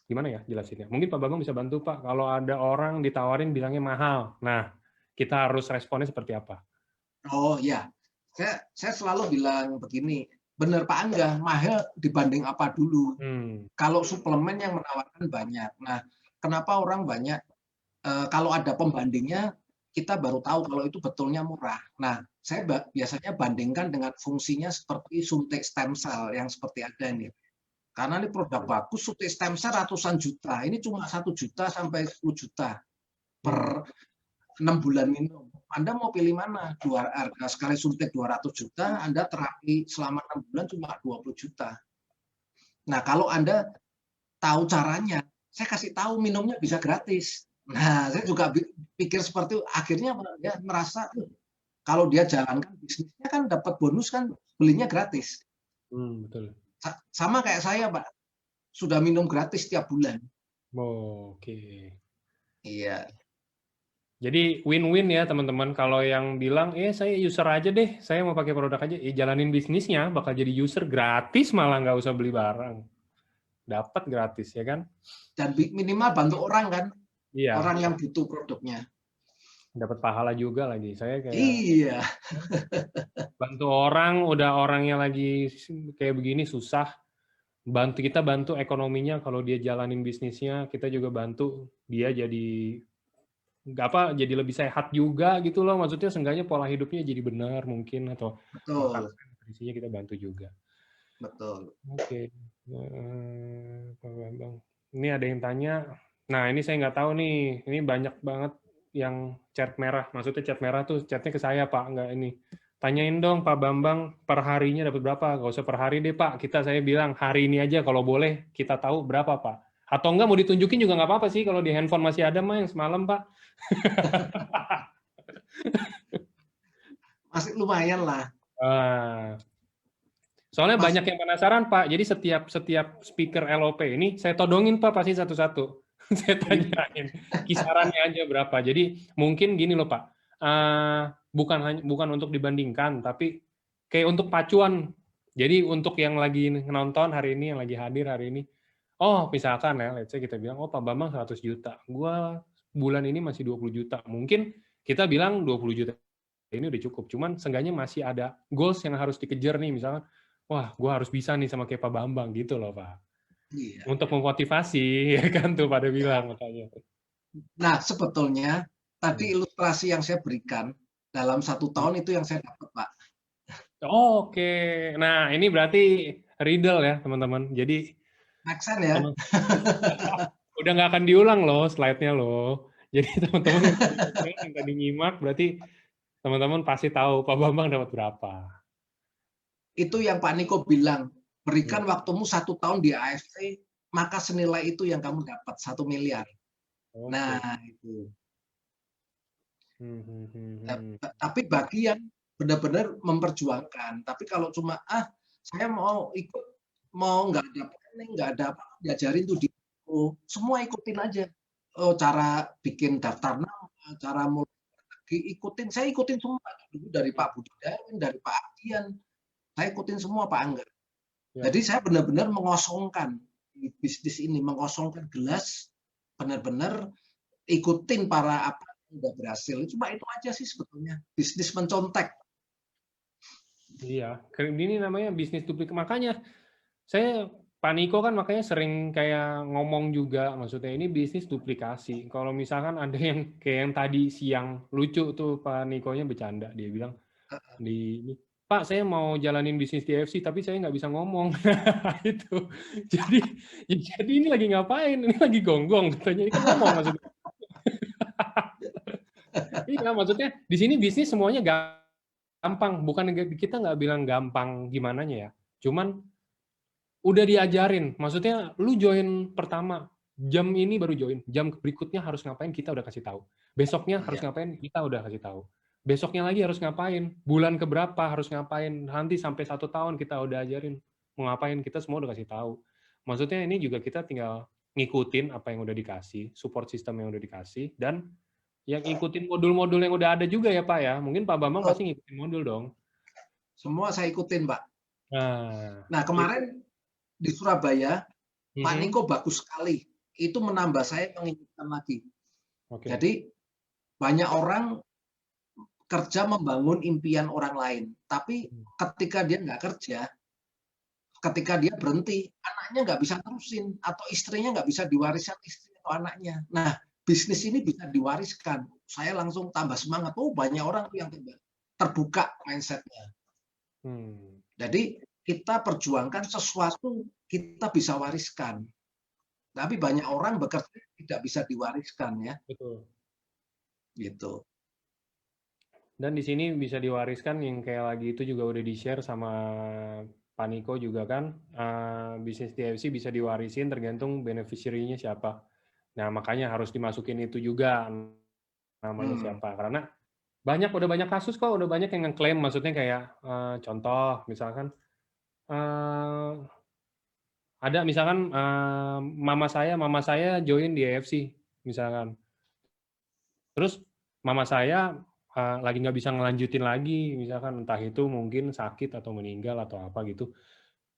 gimana ya jelasinnya? Mungkin Pak Bambang bisa bantu Pak, kalau ada orang ditawarin bilangnya mahal. Nah, kita harus responnya seperti apa? Oh ya, saya selalu bilang begini, benar Pak Angga, mahal dibanding apa dulu? Kalau suplemen yang menawarkan banyak. Nah, kenapa orang banyak, kalau ada pembandingnya, kita baru tahu kalau itu betulnya murah. Nah, saya biasanya bandingkan dengan fungsinya seperti suntik stem cell yang seperti ada ini. Karena ini produk bagus, suntik stem cell ratusan juta. Ini cuma 1 juta sampai 10 juta per 6 bulan minum. Anda mau pilih mana? Harga sekali suntik 200 juta, Anda terapi selama 6 bulan cuma 20 juta. Nah, kalau Anda tahu caranya, saya kasih tahu minumnya bisa gratis. Nah, saya juga pikir seperti itu. Akhirnya dia merasa kalau dia jalankan bisnisnya kan dapat bonus kan, belinya gratis. Betul. Sama kayak saya, Pak. Sudah minum gratis tiap bulan. Oke. Iya. Jadi win-win ya teman-teman. Kalau yang bilang, saya user aja deh, saya mau pakai produk aja, jalanin bisnisnya, bakal jadi user gratis, malah nggak usah beli barang. Dapat gratis ya kan? Dan minimal bantu orang kan? Iya. Orang yang butuh produknya. Dapat pahala juga lagi. Saya kayak iya. Bantu orang, udah orangnya lagi kayak begini susah. Kita bantu ekonominya, kalau dia jalanin bisnisnya, kita juga bantu dia jadi jadi lebih sehat juga gitu loh. Maksudnya seenggaknya pola hidupnya jadi benar mungkin, atau Betul. nutrisinya kita bantu juga. Betul. Oke. Pak Bambang. Ini ada yang tanya. Nah, ini saya nggak tahu nih. Ini banyak banget yang chat merah. Maksudnya chat merah tuh chatnya ke saya, Pak. Nggak ini. Tanyain dong Pak Bambang per harinya dapat berapa? Nggak usah per hari deh, Pak. Saya bilang hari ini aja kalau boleh kita tahu berapa, Pak. Atau enggak mau ditunjukin juga nggak apa-apa sih. Kalau di handphone masih ada mah yang semalam, Pak. Masih lumayan lah. Soalnya banyak yang penasaran, Pak. Jadi setiap speaker LOP ini saya todongin, Pak, pasti satu-satu. Saya tanyain kisarannya aja berapa. Jadi mungkin gini loh, Pak. Bukan untuk dibandingkan, tapi kayak untuk pacuan. Jadi untuk yang lagi nonton hari ini, yang lagi hadir hari ini, misalkan ya, let's say kita bilang, Pak Bambang 100 juta. Gua bulan ini masih 20 juta. Mungkin kita bilang 20 juta ini udah cukup. Cuman seenggaknya masih ada goals yang harus dikejar nih, misalkan, wah, gue harus bisa nih sama kayak Pak Bambang gitu loh, Pak. Iya. Untuk memotivasi, ya kan tuh pada bilang makanya. Nah, sebetulnya tadi ilustrasi yang saya berikan dalam 1 tahun itu yang saya dapat, Pak. Oke. Nah, ini berarti riddle ya, teman-teman. Jadi make sense ya. Udah nggak akan diulang loh slide-nya loh. Jadi teman-teman yang tadi nyimak berarti teman-teman pasti tahu Pak Bambang dapat berapa. Itu yang Pak Niko bilang, berikan waktumu 1 tahun di AFC, maka senilai itu yang kamu dapat 1 miliar. Okay. Nah, itu. Tapi bagi yang benar-benar memperjuangkan. Tapi kalau cuma saya mau ikut, mau nggak ada planning, nggak ada apa, diajarin tuh semua ikutin aja. Cara bikin daftar nama, cara mulai ikutin. Saya ikutin semua dulu dari Pak Budi Darwin, dari Pak Adian. Saya ikutin semua Pak Angga. Ya. Jadi saya benar-benar mengosongkan bisnis ini, mengosongkan gelas, benar-benar ikutin para apa yang udah berhasil. Cuma itu aja sih sebetulnya. Bisnis mencontek. Iya, ini namanya bisnis duplik. Makanya saya Pak Niko kan makanya sering kayak ngomong juga, maksudnya ini bisnis duplikasi. Kalau misalkan ada yang kayak yang tadi siang lucu tuh Pak Nikonya bercanda, dia bilang ini, Pak saya mau jalanin bisnis di FC tapi saya nggak bisa ngomong. Itu. Jadi jadi ini lagi ngapain? Ini lagi gonggong katanya. Ini kan ngomong maksudnya. Iya, maksudnya di sini bisnis semuanya gampang. Bukan kita nggak bilang gampang gimana ya. Cuman udah diajarin, maksudnya lu join pertama, jam ini baru join, jam berikutnya harus ngapain kita udah kasih tahu. Besoknya harus Iya. ngapain kita udah kasih tahu. Besoknya lagi harus ngapain, bulan keberapa harus ngapain, nanti sampai 1 tahun kita udah ajarin mau ngapain, kita semua udah kasih tahu. Maksudnya ini juga kita tinggal ngikutin apa yang udah dikasih, support system yang udah dikasih, dan yang ngikutin modul-modul yang udah ada juga ya Pak ya. Mungkin Pak Bambang pasti ngikutin modul dong. Semua saya ikutin, Pak. Nah, Kemarin di Surabaya, Pak Mhm. Niko bagus sekali. Itu menambah saya mengingatkan lagi. Oke. Jadi banyak orang kerja membangun impian orang lain, tapi ketika dia nggak kerja, ketika dia berhenti, anaknya nggak bisa terusin atau istrinya nggak bisa diwariskan istri atau anaknya. Nah, bisnis ini bisa diwariskan. Saya langsung tambah semangat. Oh, banyak orang yang terbuka mindset-nya. Jadi kita perjuangkan sesuatu kita bisa wariskan. Tapi banyak orang bekerja tidak bisa diwariskan ya. Betul. Gitu. Dan di sini bisa diwariskan yang kayak lagi itu juga udah di-share sama Pak Niko juga kan, bisnis TFC bisa diwarisin tergantung beneficiary-nya siapa. Nah, makanya harus dimasukin itu juga namanya siapa. Karena udah banyak kasus kok, udah banyak yang ngeklaim, maksudnya kayak contoh misalkan ada misalkan mama saya join di AFC misalkan. Terus mama saya lagi nggak bisa ngelanjutin lagi, misalkan entah itu mungkin sakit atau meninggal atau apa gitu.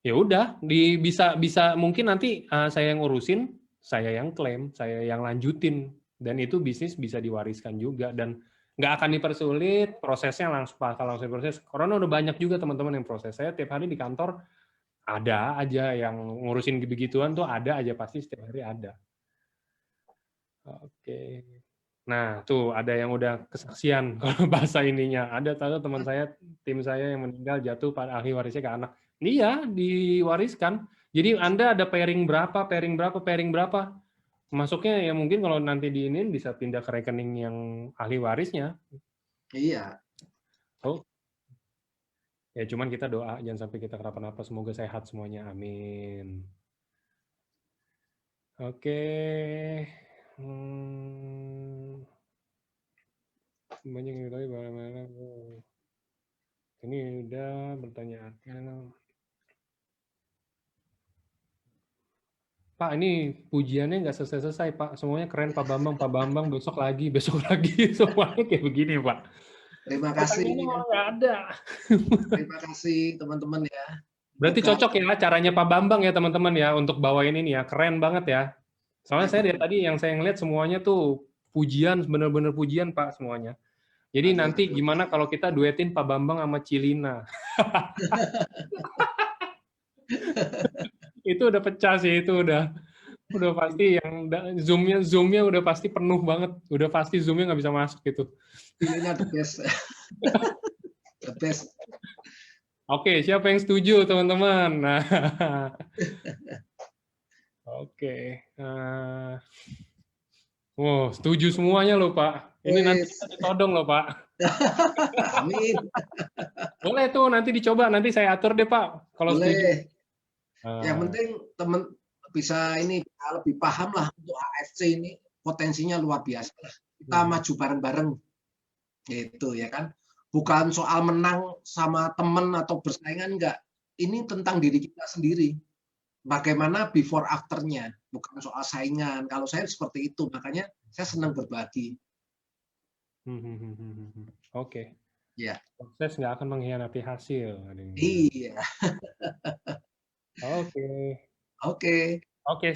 Ya udah, bisa mungkin nanti saya yang urusin, saya yang klaim, saya yang lanjutin, dan itu bisnis bisa diwariskan juga dan nggak akan dipersulit, prosesnya langsung diproses. Karena udah banyak juga teman-teman yang proses. Saya tiap hari di kantor ada aja yang ngurusin begituan tuh ada aja pasti setiap hari ada. Oke. Nah, tuh ada yang udah kesaksian kalau bahasa ininya. Ada teman saya, tim saya yang meninggal jatuh pada ahli warisnya ke anak. Iya, diwariskan. Jadi Anda ada pairing berapa. Masuknya ya mungkin kalau nanti diinin bisa pindah ke rekening yang ahli warisnya. Iya. Oh. Ya cuman kita doa jangan sampai kita kenapa-napa, semoga sehat semuanya. Amin. Oke. Banyak yang tahu bagaimana. Ini udah pertanyaan. Pak, ini pujiannya nggak selesai-selesai, Pak. Semuanya keren, Pak Bambang besok lagi, semuanya kayak begini, Pak. Terima kasih. Pertanyaannya malah nggak ada. Terima kasih teman-teman ya. Berarti cocok ya caranya Pak Bambang ya teman-teman ya untuk bawain ini ya, keren banget ya. Soalnya saya dari tadi yang saya ngeliat semuanya tuh pujian, bener-bener pujian Pak semuanya. Jadi nanti gimana kalau kita duetin Pak Bambang sama Cilina? Itu udah pecah sih, itu udah pasti yang zoomnya udah pasti penuh banget, udah pasti zoomnya nggak bisa masuk gitu. Cilina the best. The best. Oke, siapa yang setuju teman-teman? Nah, oke. Oh, setuju semuanya loh Pak. Ini nanti kita ditodong loh Pak. Amin. Boleh tuh nanti dicoba, nanti saya atur deh Pak. Kalau setuju. Yang penting teman bisa ini lebih paham lah untuk AFC ini potensinya luar biasa lah. Kita maju bareng-bareng. Gitu ya kan. Bukan soal menang sama teman atau bersaingan enggak. Ini tentang diri kita sendiri. Bagaimana before after-nya, bukan soal saingan. Kalau saya seperti itu, makanya saya senang berbagi. Oke. Ya. Proses nggak akan mengkhianati hasil. Iya. Oke. Oke. Oke.